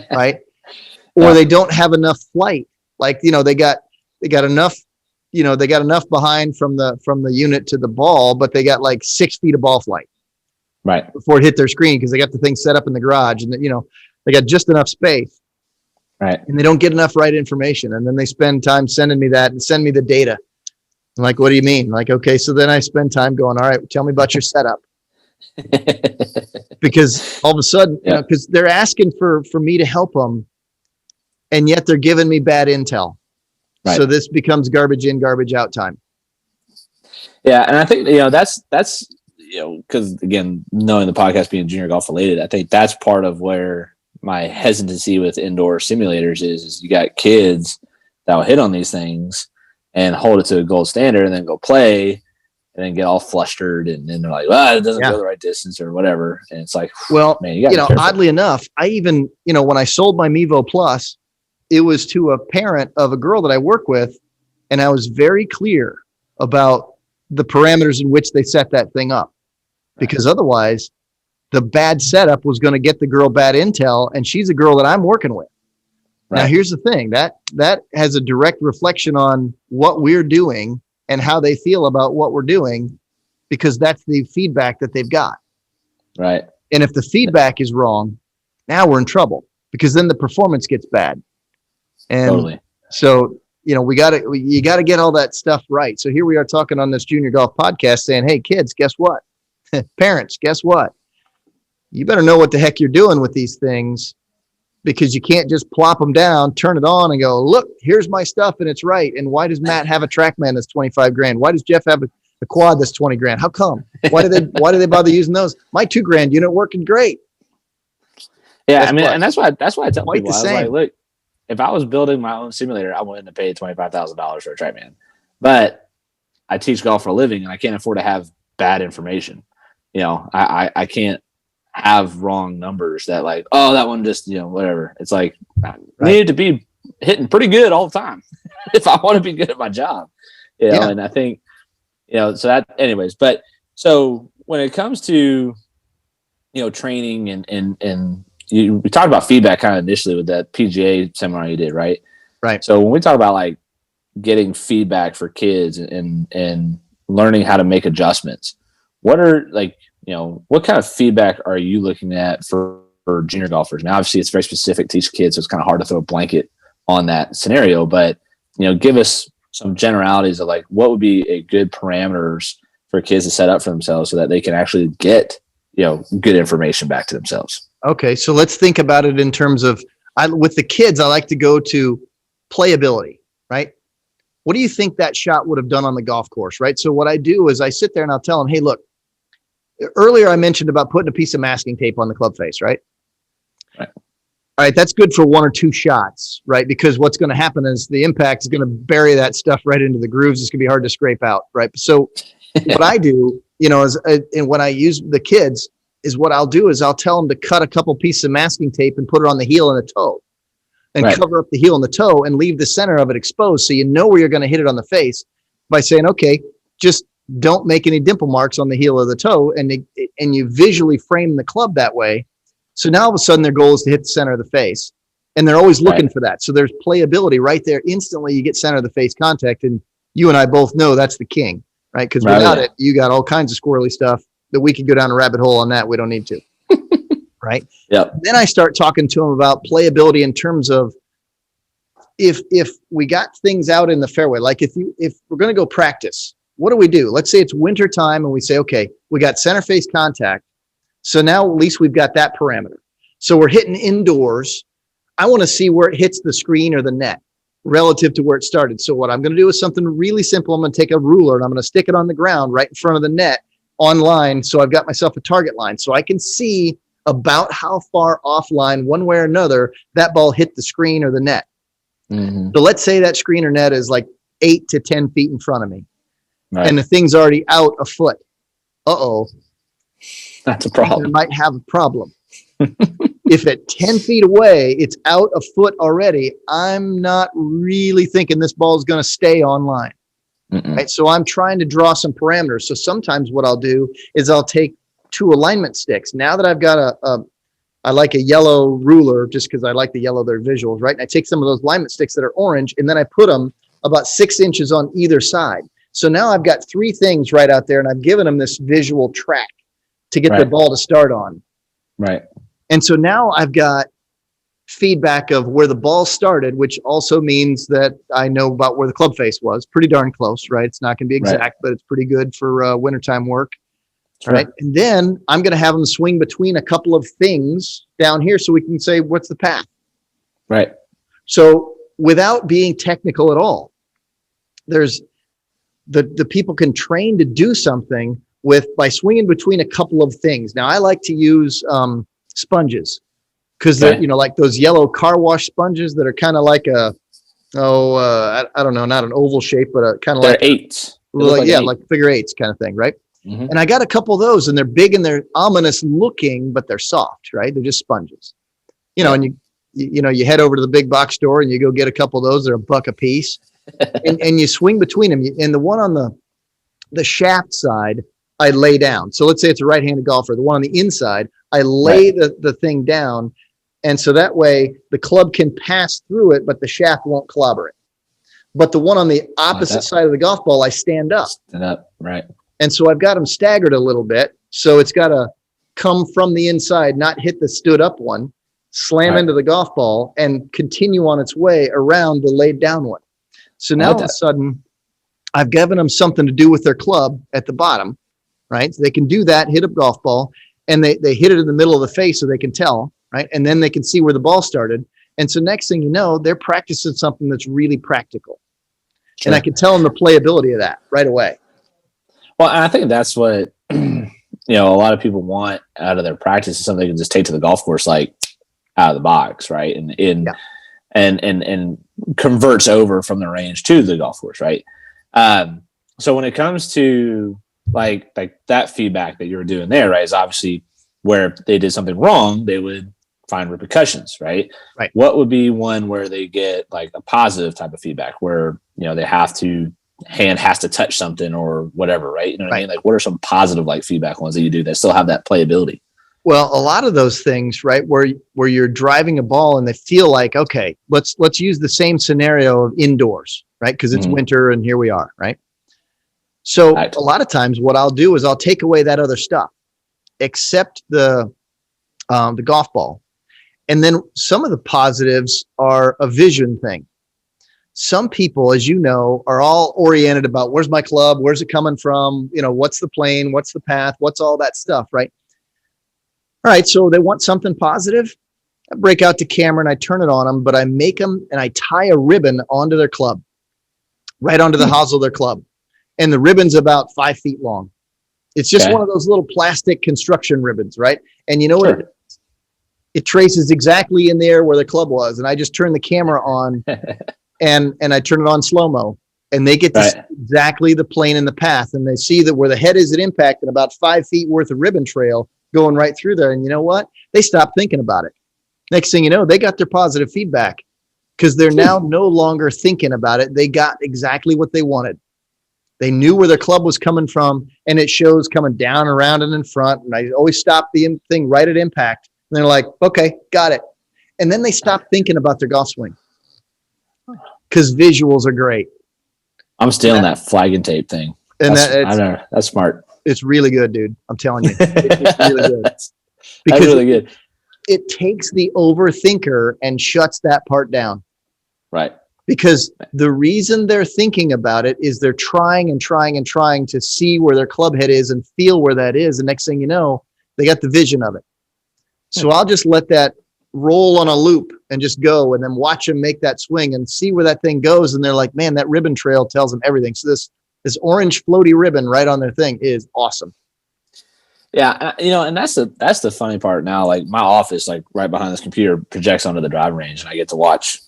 B: Right? Or they don't have enough flight. Like, you know, they got enough, you know, they got enough behind from the unit to the ball, but they got like 6 feet of ball flight.
A: Right.
B: Before it hit their screen, because they got the thing set up in the garage, and, you know, they got just enough space.
A: Right.
B: And they don't get enough right information. And then they spend time sending me that and send me the data. I'm like, what do you mean? Like, okay, so then I spend time going, all right, tell me about your setup. because all of a sudden, you know, because they're asking for me to help them, and yet they're giving me bad intel. Right. So this becomes garbage in, garbage out time.
A: Yeah, and I think, you know, that's you know, because again, knowing the podcast being junior golf related, I think that's part of where my hesitancy with indoor simulators is you got kids that will hit on these things and hold it to a gold standard and then go play and then get all flustered and then they're like, well, it doesn't go the right distance or whatever. And it's like,
B: well, man, you know, oddly enough, I even, you know, when I sold my Mevo Plus, it was to a parent of a girl that I work with, and I was very clear about the parameters in which they set that thing up, because otherwise the bad setup was going to get the girl bad intel, and she's a girl that I'm working with. Right. Now, here's the thing, that has a direct reflection on what we're doing and how they feel about what we're doing, because that's the feedback that they've got.
A: Right.
B: And if the feedback is wrong, now we're in trouble, because then the performance gets bad. And totally. So, you know, you got to get all that stuff right. So here we are talking on this junior golf podcast saying, hey, kids, guess what? Parents, guess what? You better know what the heck you're doing with these things, because you can't just plop them down, turn it on and go, look, here's my stuff and it's right. And why does Matt have a TrackMan that's 25 grand? Why does Jeff have a quad that's 20 grand? How come? Why do they bother using those? My $2,000 unit working great.
A: Yeah, I mean, and that's why I tell people, I was like, look, if I was building my own simulator, I wouldn't have paid $25,000 for a TrackMan. But I teach golf for a living, and I can't afford to have bad information. You know, I can't have wrong numbers that like, oh, that one just, you know, whatever. It's like, I need to be hitting pretty good all the time if I want to be good at my job. You know, and I think, you know, so that, anyways. But so when it comes to, you know, training and we talked about feedback kind of initially with that PGA seminar you did, right? Right. So when we talk about like getting feedback for kids and learning how to make adjustments, what are like, you know, what kind of feedback are you looking at for junior golfers? Now, obviously it's very specific to each kid, so it's kind of hard to throw a blanket on that scenario, but, you know, give us some generalities of like, what would be a good parameters for kids to set up for themselves so that they can actually get, you know, good information back to themselves.
B: Okay, so let's think about it in terms of, with the kids, I like to go to playability, right? What do you think that shot would have done on the golf course, right? So what I do is I sit there and I'll tell them, hey, look, earlier I mentioned about putting a piece of masking tape on the club face, right? Right. All right, that's good for one or two shots, right? Because what's going to happen is the impact is going to bury that stuff right into the grooves. It's going to be hard to scrape out, right? So what I do, you know, is and when I use the kids, is what I'll do is I'll tell them to cut a couple pieces of masking tape and put it on the heel and the toe, and cover up the heel and the toe and leave the center of it exposed, so you know where you're going to hit it on the face, by saying, okay, just don't make any dimple marks on the heel of the toe, and you visually frame the club that way. So now all of a sudden their goal is to hit the center of the face, and they're always looking for that. So there's playability right there. Instantly you get center of the face contact, and you and I both know that's the king, right? Because without it, you got all kinds of squirrely stuff that we could go down a rabbit hole on that. We don't need to. Right. Yeah. Then I start talking to them about playability in terms of if we got things out in the fairway, like if we're going to go practice, what do? Let's say it's winter time and we say, okay, we got center face contact. So now at least we've got that parameter. So we're hitting indoors. I want to see where it hits the screen or the net relative to where it started. So what I'm going to do is something really simple. I'm going to take a ruler and I'm going to stick it on the ground right in front of the net online. So I've got myself a target line, so I can see about how far offline, one way or another, that ball hit the screen or the net. Mm-hmm. So let's say that screen or net is like 8 to 10 feet in front of me, and the thing's already out a foot. Uh-oh.
A: That's a problem.
B: I might have a problem. If at 10 feet away, it's out a foot already, I'm not really thinking this ball is going to stay online. Right? So I'm trying to draw some parameters. So sometimes what I'll do is I'll take 2 alignment sticks. Now that I've got I like a yellow ruler, just because I like the yellow, their visuals, right? And I take some of those alignment sticks that are orange, and then I put them about 6 inches on either side. So now I've got 3 things right out there, and I've given them this visual track to get the ball to start on. Right. And so now I've got feedback of where the ball started, which also means that I know about where the club face was. Pretty darn close, right? It's not going to be exact, but it's pretty good for wintertime work. right? And then I'm going to have them swing between a couple of things down here so we can say, what's the path?
A: Right.
B: So without being technical at all, there's the people can train to do something by swinging between a couple of things. Now I like to use sponges because they're, like those yellow car wash sponges that are kind of like I don't know, not an oval shape, but a kind of like
A: eights.
B: Like figure eights kind of thing, right? Mm-hmm. And I got a couple of those, and they're big and they're ominous looking, but they're soft, right? They're just sponges, and you head over to the big box store and you go get a couple of those. They're $1 a piece, and you swing between them. And the one on the shaft side, I lay down. So let's say it's a right-handed golfer. The one on the inside, I lay the thing down, and so that way the club can pass through it, but the shaft won't clobber it. But the one on the opposite side of the golf ball, I stand up.
A: Stand up, right.
B: And so I've got them staggered a little bit. So it's got to come from the inside, not hit the stood up one, slam into the golf ball, and continue on its way around the laid down one. So now all of a sudden, I've given them something to do with their club at the bottom, right? So they can do that, hit a golf ball, and they hit it in the middle of the face so they can tell, right? And then they can see where the ball started. And so next thing you know, they're practicing something that's really practical. Sure. And I can tell them the playability of that right away.
A: Well, I think that's what, a lot of people want out of their practice is something they can just take to the golf course, like out of the box, right? And converts over from the range to the golf course, right? So when it comes to like that feedback that you were doing there, right, is obviously where if they did something wrong, they would find repercussions, right?
B: Right.
A: What would be one where they get like a positive type of feedback where, they have to hand has to touch something or whatever, right? You know what I mean? Like what are some positive like feedback ones that you do that still have that playability?
B: Well, a lot of those things, right, where you're driving a ball and they feel like, okay, let's use the same scenario of indoors, right? Because it's winter and here we are, right? So a lot of times what I'll do is I'll take away that other stuff, except the golf ball. And then some of the positives are a vision thing. Some people, as you know, are all oriented about where's my club, where's it coming from, what's the plane, what's the path, what's all that stuff, right? All right, so they want something positive. I break out the camera and I turn it on them, but I make them and I tie a ribbon onto their club, right onto the hosel of their club. And the ribbon's about 5 feet long. It's just one of those little plastic construction ribbons, right? And you know what? It traces exactly in there where the club was. And I just turn the camera on and I turn it on slow-mo. And they get to see exactly the plane and the path. And they see that where the head is at impact and about 5 feet worth of ribbon trail going right through there. And you know what? They stop thinking about it. Next thing you know, they got their positive feedback because they're now no longer thinking about it. They got exactly what they wanted. They knew where their club was coming from, and it shows coming down, around, and in front. And I always stop the thing right at impact. And they're like, okay, got it. And then they stop thinking about their golf swing because visuals are great.
A: I'm stealing that flag and tape thing.
B: And
A: that's smart.
B: It's really good, dude. I'm telling you. It's really good.
A: That's
B: really good. It takes the overthinker and shuts that part down.
A: Right.
B: Because the reason they're thinking about it is they're trying and trying and trying to see where their club head is and feel where that is. And next thing you know, they got the vision of it. So I'll just let that roll on a loop and just go and then watch them make that swing and see where that thing goes. And they're like, man, that ribbon trail tells them everything. So this orange floaty ribbon right on their thing is awesome.
A: Yeah, and that's the funny part now. Like my office, like right behind this computer, projects onto the driving range, and I get to watch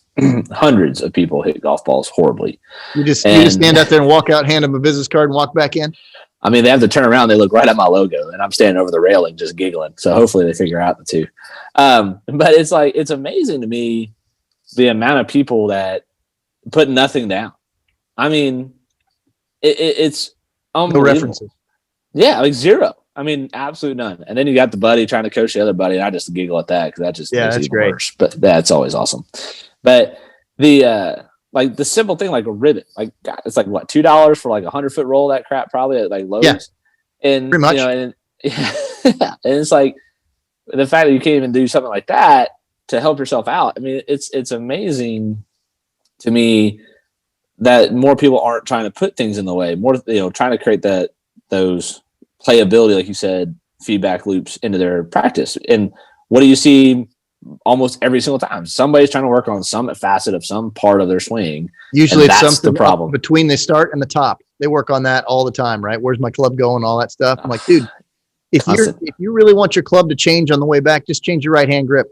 A: hundreds of people hit golf balls horribly.
B: You just stand out there and walk out, hand them a business card, and walk back in.
A: I mean, they have to turn around. They look right at my logo, and I'm standing over the railing just giggling. So hopefully they figure out the two. But it's amazing to me the amount of people that put nothing down. I mean, it's unbelievable.
B: No references.
A: Yeah, like zero. I mean, absolute none. And then you got the buddy trying to coach the other buddy, and I just giggle at that because that just makes it even
B: great.
A: Worse. But that's always awesome. But the like the simple thing like a ribbon, like God, it's like what $2 for like 100-foot roll of that crap probably at like Lowe's.
B: Yeah,
A: and
B: pretty much.
A: And it's like the fact that you can't even do something like that to help yourself out. I mean, it's amazing to me that more people aren't trying to put things in the way, more trying to create those playability, like you said, feedback loops into their practice. And what do you see almost every single time? Somebody's trying to work on some facet of some part of their swing.
B: Usually it's
A: that's
B: something
A: the problem
B: between the start and the top. They work on that all the time, right? Where's my club going? All that stuff. I'm like, dude, if you really want your club to change on the way back, just change your right hand grip.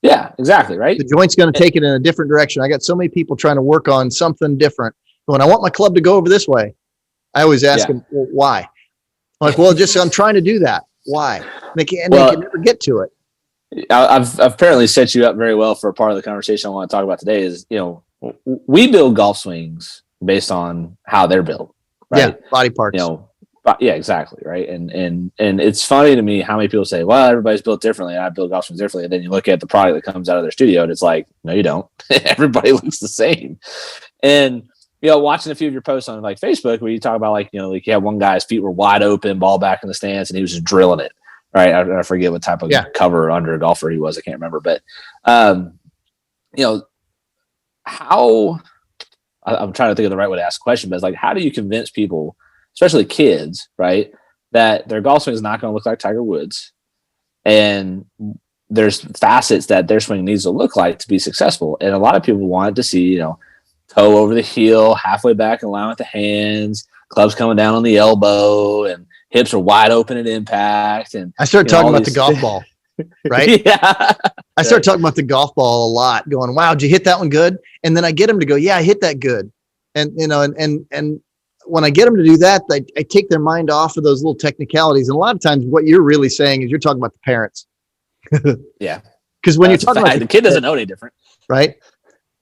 A: Yeah, exactly. Right.
B: The joint's going to take it in a different direction. I got so many people trying to work on something different. When I want my club to go over this way, I always ask them, well, why? I'm like, well, just I'm trying to do that. Why? They can never get to it.
A: I've apparently set you up very well for a part of the conversation I want to talk about today. Is we build golf swings based on how they're built. Right?
B: Yeah, body parts.
A: Yeah, exactly. Right. And it's funny to me how many people say, well, everybody's built differently. I build golf swings differently. And then you look at the product that comes out of their studio and it's like, no, you don't. Everybody looks the same. And, watching a few of your posts on like Facebook where you talk about like you had one guy's feet were wide open, ball back in the stance, and he was just drilling it. Right. I forget what type of cover under a golfer he was. I can't remember. But, how I'm trying to think of the right way to ask the question, but it's like, how do you convince people, especially kids, right, that their golf swing is not going to look like Tiger Woods, and there's facets that their swing needs to look like to be successful? And a lot of people want to see, toe over the heel, halfway back in line with the hands, clubs coming down on the elbow, and hips are wide open at impact. And
B: I started talking about the golf ball, right?
A: Yeah.
B: I started talking about the golf ball a lot, going, wow, did you hit that one good? And then I get them to go, yeah, I hit that good. And, and when I get them to do that, I take their mind off of those little technicalities. And a lot of times what you're really saying is you're talking about the parents.
A: Yeah.
B: Because when you're talking about
A: the kid doesn't know any different.
B: Right.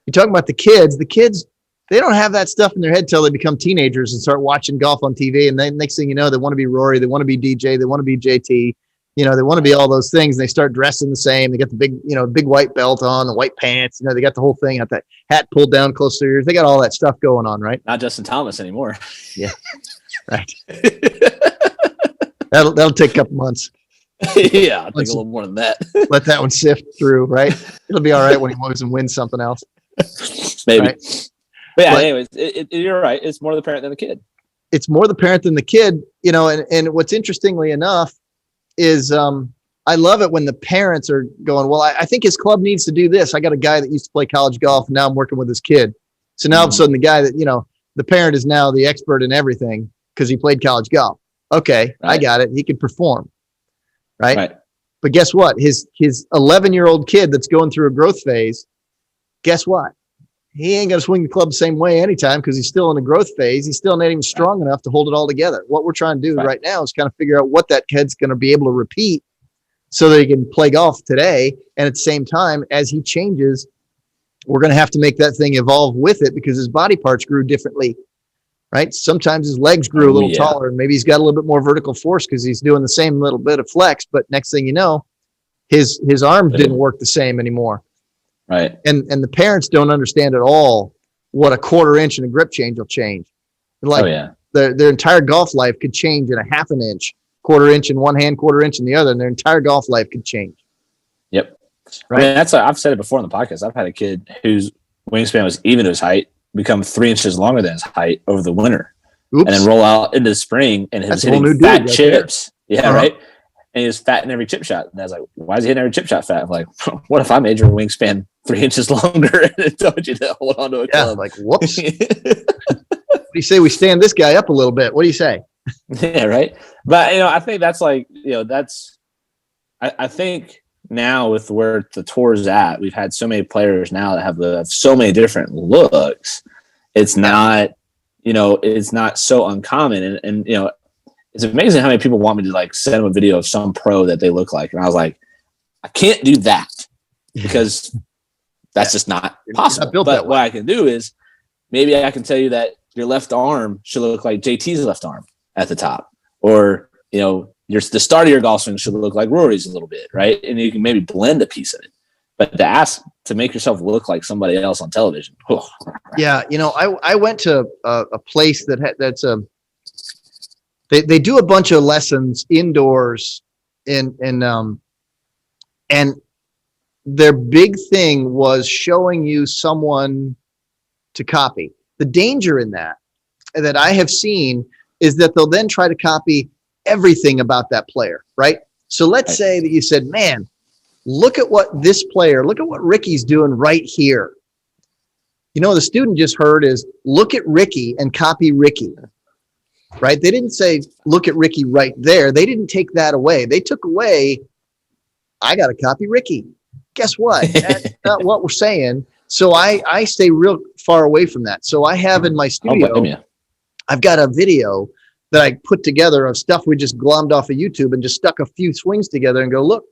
B: You're talking about the kids, they don't have that stuff in their head till they become teenagers and start watching golf on TV. And then next thing you know, they want to be Rory, they want to be DJ, they want to be JT, they want to be all those things. And they start dressing the same. They got the big white belt on, the white pants, they got the whole thing, got that hat pulled down close to their ears. They got all that stuff going on, right?
A: Not Justin Thomas anymore.
B: Yeah. Right. That'll take a couple months.
A: Yeah, I think a little more than that.
B: Let that one sift through, right? It'll be all right when he moves and wins something else.
A: Maybe.
B: Right?
A: But yeah, anyways, you're right. It's more the parent than the kid.
B: It's more the parent than the kid, and what's interestingly enough is I love it when the parents are going, well, I think his club needs to do this. I got a guy that used to play college golf, and now I'm working with his kid. So now all of a sudden the guy that, the parent is now the expert in everything because he played college golf. Okay, right. I got it. He can perform. Right. But guess what? His 11-year-old kid that's going through a growth phase, guess what? He ain't going to swing the club the same way anytime because he's still in a growth phase. He's still not even strong enough to hold it all together. What we're trying to do right now is kind of figure out what that kid's going to be able to repeat so that he can play golf today. And at the same time, as he changes, we're going to have to make that thing evolve with it because his body parts grew differently. Right. Sometimes his legs grew a little taller and maybe he's got a little bit more vertical force because he's doing the same little bit of flex. But next thing you know, his arms didn't work the same anymore.
A: Right.
B: And the parents don't understand at all what a quarter inch in a grip change will change. Like their entire golf life could change in a half an inch, quarter inch in one hand, quarter inch in the other, and their entire golf life could change.
A: Yep. Right. I mean, I've said it before in the podcast. I've had a kid whose wingspan was even to his height become 3 inches longer than his height over the winter. Oops. And then roll out into the spring and his hitting fat chips. There. Yeah, right. And he was fat in every chip shot. And I was like, why is he hitting every chip shot fat? I'm like, what if I made your wingspan 3 inches longer and told you to hold on to a club?
B: Like, whoops. What do you say we stand this guy up a little bit? What do you say?
A: Yeah, right. But, I think that's like, I think now with where the tour's at, we've had so many players now that have so many different looks. It's not, it's not so uncommon. And it's amazing how many people want me to like send them a video of some pro that they look like. And I was like, I can't do that because that's just not possible. But what I can do is maybe I can tell you that your left arm should look like JT's left arm at the top, or, the start of your golf swing should look like Rory's a little bit, right? And you can maybe blend a piece of it. But to ask to make yourself look like somebody else on television. Oh.
B: Yeah, I went to a place that's they do a bunch of lessons indoors, and their big thing was showing you someone to copy. The danger in that I have seen is that they'll then try to copy everything about that player, right? So let's say that you said, man, look at what Ricky's doing right here. You know, the student just heard is look at Ricky and copy Ricky, right? They didn't say, look at Ricky right there. They didn't take that away. They took away, I got to copy Ricky. Guess what? That's not what we're saying. So I stay real far away from that. So I have in my studio, I've got a video that I put together of stuff we just glommed off of YouTube and just stuck a few swings together and go, look,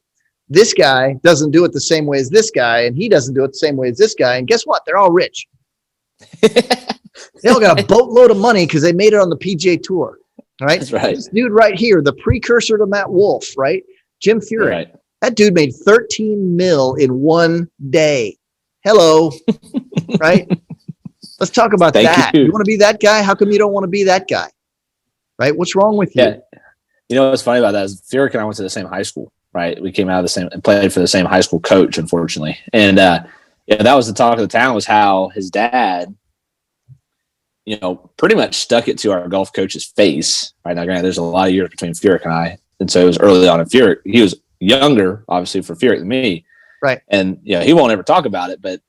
B: this guy doesn't do it the same way as this guy, and he doesn't do it the same way as this guy. And guess what? They're all rich. They all got a boatload of money because they made it on the PGA Tour. Right?
A: That's right.
B: This dude right here, the precursor to Matt Wolff, right? Jim Furyk. Right. That dude made 13 mil in one day. Hello. Right? Let's talk about that. You want to be that guy? How come you don't want to be that guy? Right? What's wrong with you?
A: Yeah. You know what's funny about that is Furyk and I went to the same high school, right? We came out of the same and played for the same high school coach, unfortunately. And that was the talk of the town, was how his dad, pretty much stuck it to our golf coach's face. Right now, granted, there's a lot of years between Furyk and I. And so it was early on in Furyk. He was younger, obviously, for Furyk than me.
B: Right.
A: And he won't ever talk about it, but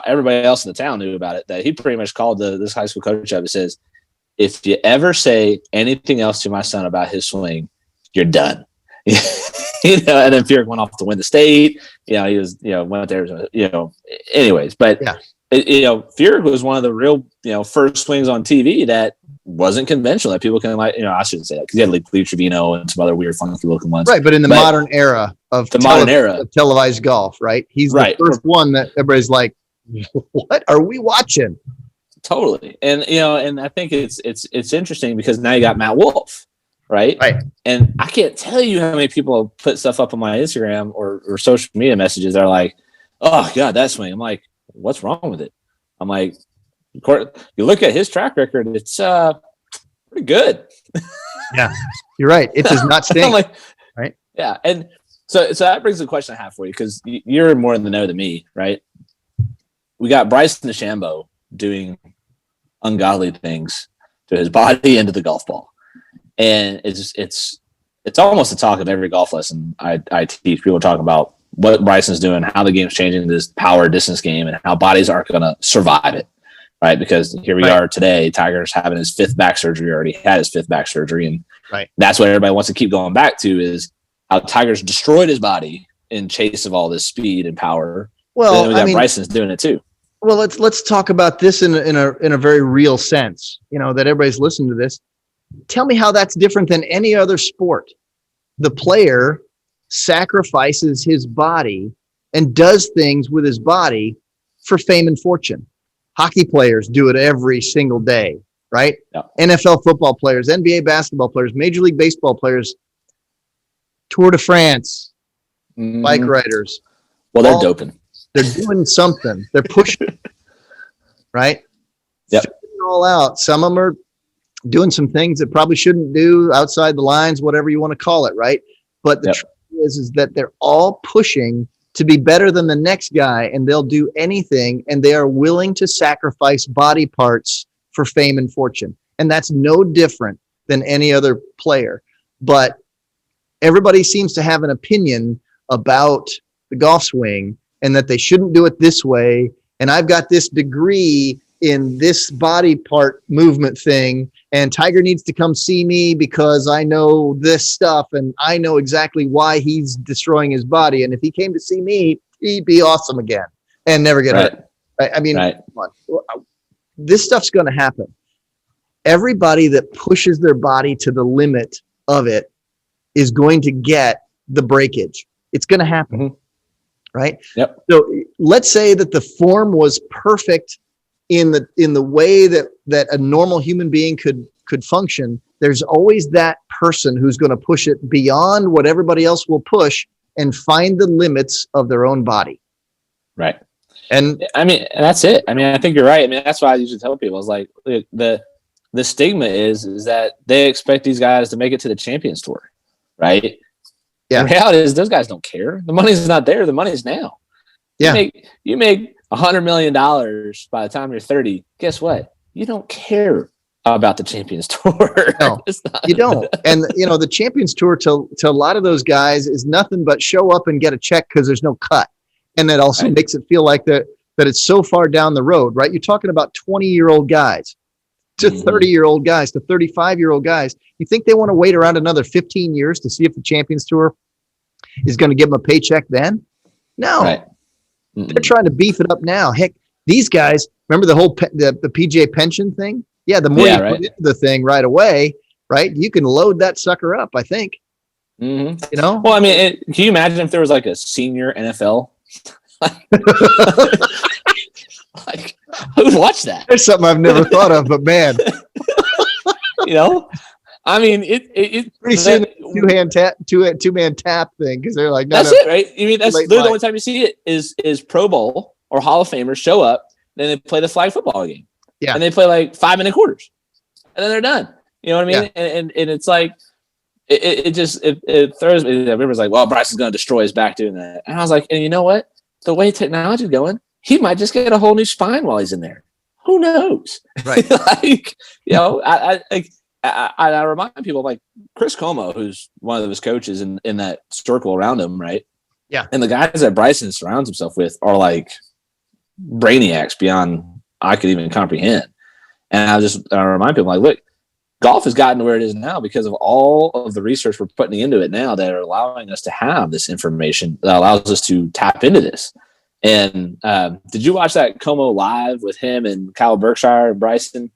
A: everybody else in the town knew about it, that he pretty much called this high school coach up and says, if you ever say anything else to my son about his swing, you're done. And then Furyk went off to win the state. He was, went there, anyways. But, Furyk was one of the real, first swings on TV that wasn't conventional, that people can I shouldn't say that because he had like Lee Trevino and some other weird, funky looking ones.
B: Right. But in the modern era of televised golf, right? He's the first one that everybody's like, what are we watching?
A: Totally. And, and I think it's interesting because now you got Matt Wolff. Right. And I can't tell you how many people put stuff up on my Instagram or social media messages that are like, oh God, that swing. I'm like, what's wrong with it? I'm like, you look at his track record, it's pretty good.
B: Yeah, you're right. It does not stink.
A: Like, right. Yeah. And so that brings the question I have for you, because you're more in the know than me, right? We got Bryson DeChambeau doing ungodly things to his body and to the golf ball. And it's almost the talk of every golf lesson I teach. People talk about what Bryson's doing, how the game's changing this power distance game, and how bodies aren't going to survive it, right? Because here we are today, Tiger's having his fifth back surgery, already had his fifth back surgery, and that's what everybody wants to keep going back to, is how Tiger's destroyed his body in chase of all this speed and power. Well, and then we got Bryson's doing it too.
B: Well, let's talk about this in a very real sense. That everybody's listening to this. Tell me how that's different than any other sport. The player sacrifices his body and does things with his body for fame and fortune. Hockey players do it every single day, right? Yeah. NFL football players, NBA basketball players, Major League Baseball players, Tour de France, bike riders.
A: Well, they're doping.
B: They're doing something. They're pushing, right?
A: Yep.
B: Figuring it all out. Some of them are doing some things that probably shouldn't do, outside the lines, whatever you want to call it, right? But the truth is that they're all pushing to be better than the next guy, and they'll do anything, and they are willing to sacrifice body parts for fame and fortune. And that's no different than any other player. But everybody seems to have an opinion about the golf swing and that they shouldn't do it this way. And I've got this degree in this body part movement thing, and Tiger needs to come see me because I know this stuff and I know exactly why he's destroying his body. And if he came to see me, he'd be awesome again and never get hurt. Right? I mean, come on. This stuff's going to happen. Everybody that pushes their body to the limit of it is going to get the breakage. It's going to happen. Right?
A: Yep.
B: So let's say that the form was perfect in the way that a normal human being could function. There's always that person who's going to push it beyond what everybody else will push and find the limits of their own body.
A: Right.
B: And
A: I mean, that's it. I mean, I think you're right. I mean, that's why I usually tell people, it's like the stigma is that they expect these guys to make it to the Champions Tour, right?
B: Yeah.
A: The reality is those guys don't care. The money's not there. The money's now.
B: Yeah.
A: You make $100 million by the time you're 30. Guess what? You don't care about the Champions Tour.
B: No, you don't. And the Champions Tour to a lot of those guys is nothing but show up and get a check because there's no cut. And that also makes it feel like that it's so far down the road, right? You're talking about 20-year-old guys to 30-year-old guys to 35-year-old guys. You think they want to wait around another 15 years to see if the Champions Tour is going to give them a paycheck then? No. Right. They're trying to beef it up now. Heck, these guys, remember the whole the PGA pension thing? Yeah, the more you put into the thing right away, right, you can load that sucker up, I think.
A: Mm-hmm. Well, I mean, can you imagine if there was like a senior NFL? Like, who'd watch that?
B: There's something I've never thought of, but man.
A: I mean, it
B: pretty soon two-man tap thing, because they're like, no,
A: that's it, right? I mean, that's literally the only time you see it is Pro Bowl or Hall of Famers show up, then they play the flag football game. Yeah. And they play like 5-minute quarters. And then they're done. You know what I mean? Yeah. And it's like it throws me. Everyone's like, well, Bryce is gonna destroy his back doing that. And I was like, and you know what? The way technology is going, he might just get a whole new spine while he's in there. Who knows? Right. Like, I remind people like Chris Como, who's one of his coaches in that circle around him, right?
B: Yeah.
A: And the guys that Bryson surrounds himself with are like brainiacs beyond I could even comprehend. And I remind people like, look, golf has gotten to where it is now because of all of the research we're putting into it now that are allowing us to have this information that allows us to tap into this. And did you watch that Como live with him and Kyle Berkshire and Bryson?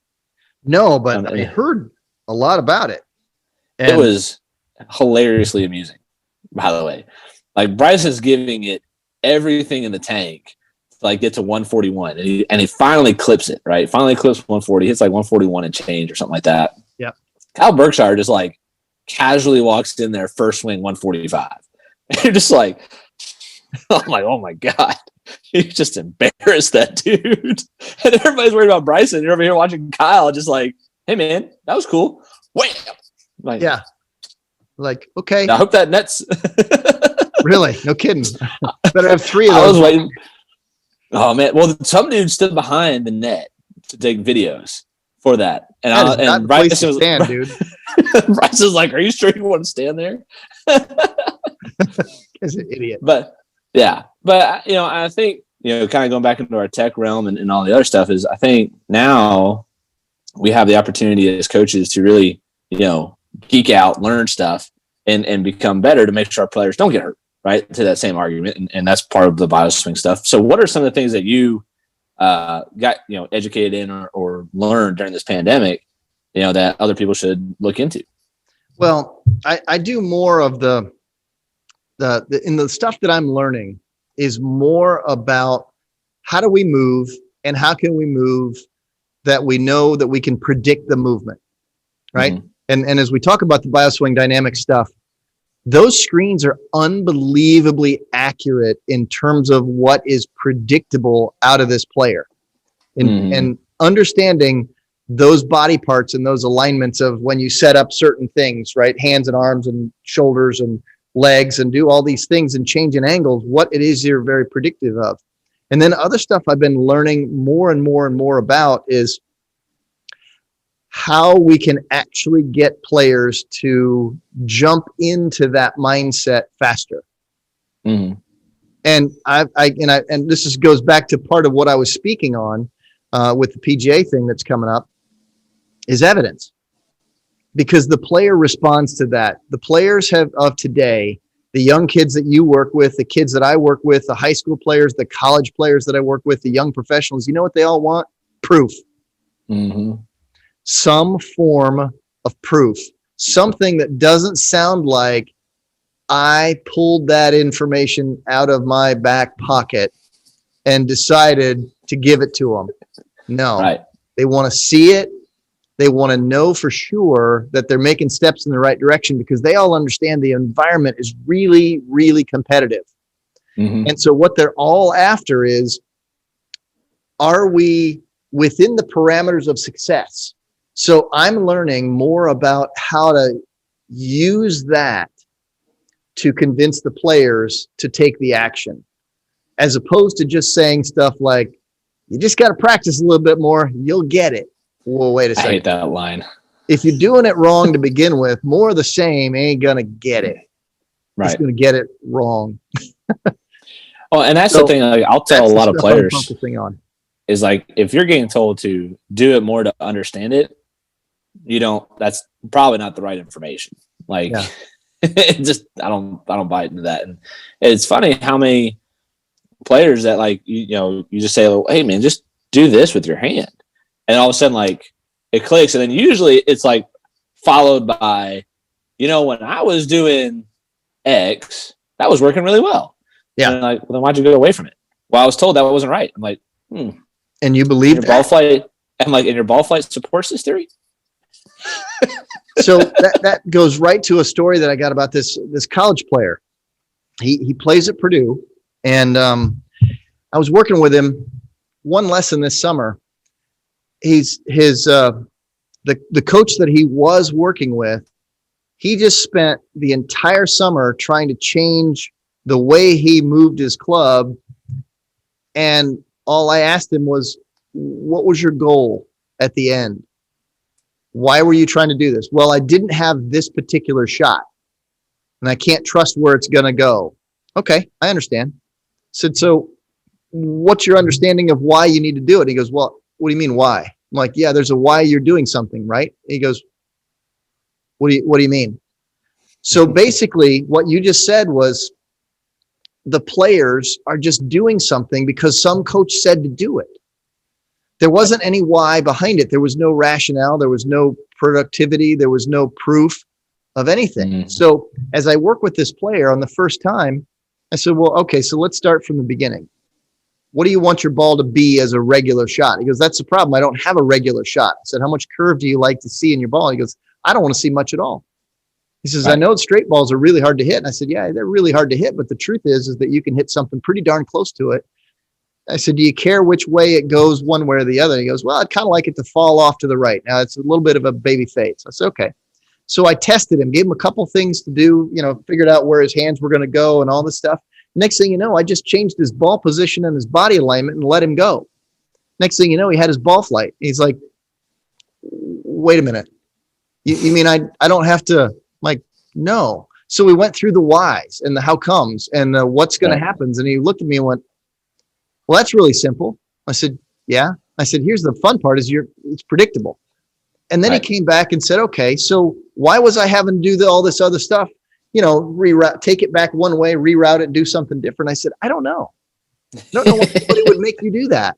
B: No, but I heard a lot about it.
A: And it was hilariously amusing, by the way. Like, Bryson's giving it everything in the tank to like get to 141, and he finally clips it, right? Finally clips 140, hits like 141 and change or something like that.
B: Yeah.
A: Kyle Berkshire just like casually walks in there, first swing 145. And you're just like, I'm like, oh my God. You just embarrassed that dude. And everybody's worried about Bryson. You're over here watching Kyle just like, hey man, that was cool. Wham! Like,
B: yeah. Like, okay.
A: I hope that nets.
B: Really? No kidding. Better have 3 of those.
A: I was waiting. Oh man. Well, some dude stood behind the net to take videos for that. And Bryson was stand, dude. Bryson was like, are you sure you want to stand there?
B: He's an idiot.
A: But yeah. But I think, kind of going back into our tech realm and all the other stuff is, I think now we have the opportunity as coaches to really, geek out, learn stuff, and become better to make sure our players don't get hurt, right? To that same argument. And that's part of the bioswing stuff. So what are some of the things that you got, educated in or learned during this pandemic, that other people should look into?
B: Well, I do more of the stuff that I'm learning is more about how do we move and how can we move that we know that we can predict the movement, right? Mm-hmm. And as we talk about the bioswing dynamic stuff, those screens are unbelievably accurate in terms of what is predictable out of this player. And understanding those body parts and those alignments of when you set up certain things, right? Hands and arms and shoulders and legs and do all these things and change in angles, what it is you're very predictive of. And then other stuff I've been learning more and more and more about is how we can actually get players to jump into that mindset faster. Mm-hmm. And this goes back to part of what I was speaking on with the PGA thing that's coming up is evidence, because the player responds to that. The players of today, the young kids that you work with, the kids that I work with, the high school players, the college players that I work with, the young professionals, you know what they all want? Proof. Mm-hmm. Some form of proof, something that doesn't sound like I pulled that information out of my back pocket and decided to give it to them. No, right. They want to see it. They want to know for sure that they're making steps in the right direction, because they all understand the environment is really, really competitive. Mm-hmm. And so what they're all after is, are we within the parameters of success? So I'm learning more about how to use that to convince the players to take the action, as opposed to just saying stuff like, you just got to practice a little bit more, you'll get it. well, wait a
A: I
B: second.
A: hate that line.
B: If you're doing it wrong to begin with, more of the same ain't going to get it.
A: Right.
B: It's going to get it wrong.
A: Oh, and that's the thing. Like, I'll tell a lot of players
B: focusing on
A: is like, if you're getting told to do it more to understand it, that's probably not the right information. Like, just, I don't buy into that. And it's funny how many players that, like, you just say, hey man, just do this with your hand. And all of a sudden, like, it clicks. And then usually it's like followed by, when I was doing X, that was working really well.
B: Yeah.
A: And like, well, then why'd you go away from it? Well, I was told that wasn't right. I'm like,
B: And you believe
A: your ball flight? I'm like, and your ball flight supports this theory?
B: So that goes right to a story that I got about this college player. He plays at Purdue, and I was working with him one lesson this summer. The coach that he was working with, he just spent the entire summer trying to change the way he moved his club. And all I asked him was, what was your goal at the end? Why were you trying to do this? Well, I didn't have this particular shot, and I can't trust where it's going to go. Okay, I understand. I said, so what's your understanding of why you need to do it? He goes, well, what do you mean why? I'm like, yeah, there's a why you're doing something, right? He goes, what do you mean? So basically what you just said was the players are just doing something because some coach said to do it. There wasn't any why behind it. There was no rationale. There was no productivity. There was no proof of anything. Mm-hmm. So as I work with this player on the first time, I said, well, okay, so let's start from the beginning. What do you want your ball to be as a regular shot? He goes, that's the problem. I don't have a regular shot. I said, how much curve do you like to see in your ball? He goes, I don't want to see much at all. He says, right. I know straight balls are really hard to hit. And I said, yeah, they're really hard to hit. But the truth is that you can hit something pretty darn close to it. I said, do you care which way it goes, one way or the other? And he goes, well, I'd kind of like it to fall off to the right. Now, it's a little bit of a baby fade. So I said, okay. So I tested him, gave him a couple things to do, figured out where his hands were going to go and all this stuff. Next thing you know, I just changed his ball position and his body alignment and let him go. Next thing you know, he had his ball flight. He's like, wait a minute. You mean I don't have to? I'm like, no. So we went through the whys and the how comes and the what's going to happen. And he looked at me and went, well, that's really simple. I said, yeah. I said, here's the fun part is it's predictable. And then he came back and said, okay, so why was I having to do all this other stuff? Reroute, take it back one way, reroute it, do something different. I said, I don't know. I don't know what would make you do that.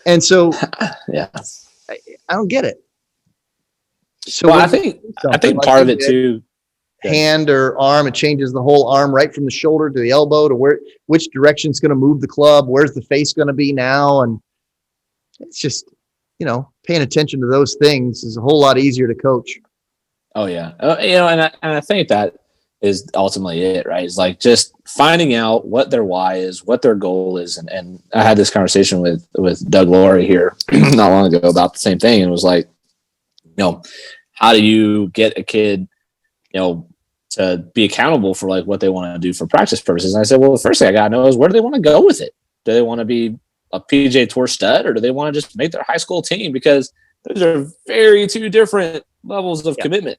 B: And so I don't get it. So
A: well, I think part of it too,
B: hand or arm, it changes the whole arm right from the shoulder to the elbow to which direction it's going to move the club. Where's the face going to be now? And it's just, paying attention to those things is a whole lot easier to coach.
A: Oh yeah. And I think that is ultimately it, right? It's like just finding out what their why is, what their goal is. And I had this conversation with Doug Laurie here not long ago about the same thing. And it was like, how do you get a kid, to be accountable for like what they want to do for practice purposes? And I said, well, the first thing I got to know is where do they want to go with it? Do they want to be a PGA Tour stud or do they want to just make their high school team? Because those are very two different levels of commitment,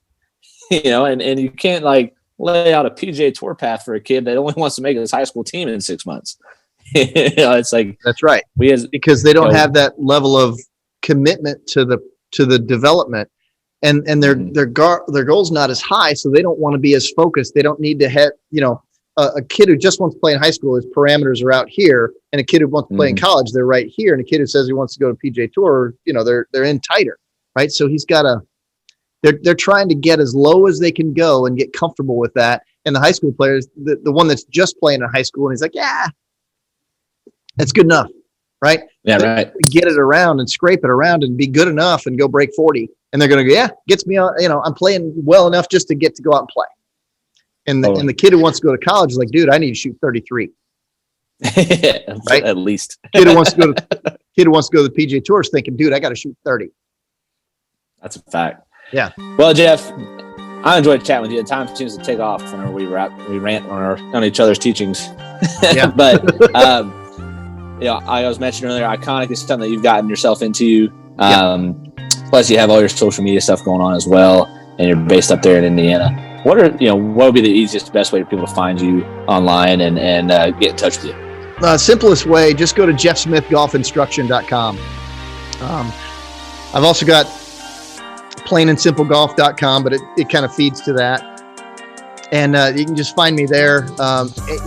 A: and you can't like lay out a PGA Tour path for a kid that only wants to make his high school team in 6 months. It's like,
B: that's right. Because they don't have that level of commitment to the development. And their goal's not as high, so they don't want to be as focused. They don't need to hit, a kid who just wants to play in high school, his parameters are out here, and a kid who wants to play in college, they're right here. And a kid who says he wants to go to PGA Tour, they're in tighter, right? So he's got they're trying to get as low as they can go and get comfortable with that. And the high school players, the one that's just playing in high school, and he's like, yeah, that's good enough, right?
A: Yeah, right.
B: Get it around and scrape it around and be good enough and go break 40. And they're going to go, yeah, gets me on, I'm playing well enough just to get to go out and play. And the kid who wants to go to college is like, dude, I need to shoot 33. Right?
A: At least.
B: Kid who wants to go to the PGA Tour is thinking, dude, I got to shoot 30.
A: That's a fact.
B: Yeah.
A: Well, Jeff, I enjoyed chatting with you. The time seems to take off whenever we rant on each other's teachings.
B: Yeah.
A: But I was mentioning earlier, Iconic is something that you've gotten yourself into. Plus, you have all your social media stuff going on as well, and you're based up there in Indiana. What would be the easiest, best way for people to find you online and get in touch with you?
B: Simplest way, just go to jeffsmithgolfinstruction.com. I've also got plainandsimplegolf.com, but it kind of feeds to that. And you can just find me there.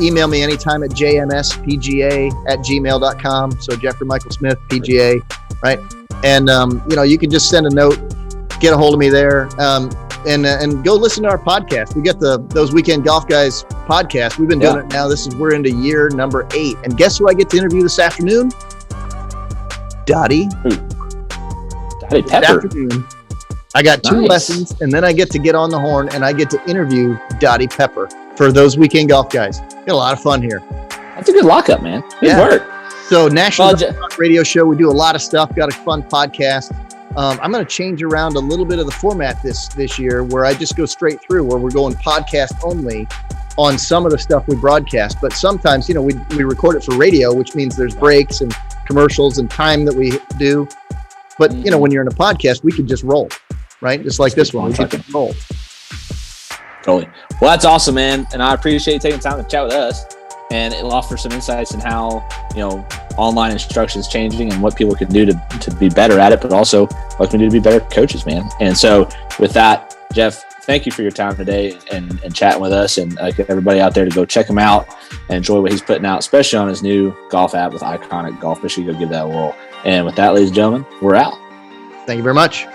B: Email me anytime at jmspga@gmail.com. So Jeffrey Michael Smith, PGA, right? And, you can just send a note, get a hold of me there, and go listen to our podcast. We got those Weekend Golf Guys podcast. We've been doing it now. We're into year number 8. And guess who I get to interview this afternoon? Dottie Pepper. I got 2 lessons, and then I get to get on the horn and I get to interview Dottie Pepper for those Weekend Golf Guys. Got a lot of fun here.
A: That's a good lockup, man. Good work. So
B: National Radio Show, we do a lot of stuff. Got a fun podcast. I'm going to change around a little bit of the format this year, where I just go straight through, where we're going podcast only on some of the stuff we broadcast. But sometimes, we record it for radio, which means there's breaks and commercials and time that we do. But, when you're in a podcast, we can just roll, right? Just like this one, we can roll.
A: Totally. Well, that's awesome, man. And I appreciate you taking time to chat with us. And it'll offer some insights in how, online instruction is changing and what people can do to be better at it, but also what can we do to be better coaches, man. And so with that, Jeff, thank you for your time today and chatting with us, and get everybody out there to go check him out and enjoy what he's putting out, especially on his new golf app with Iconic Golf. Make sure you go give that a whirl. And with that, ladies and gentlemen, we're out.
B: Thank you very much.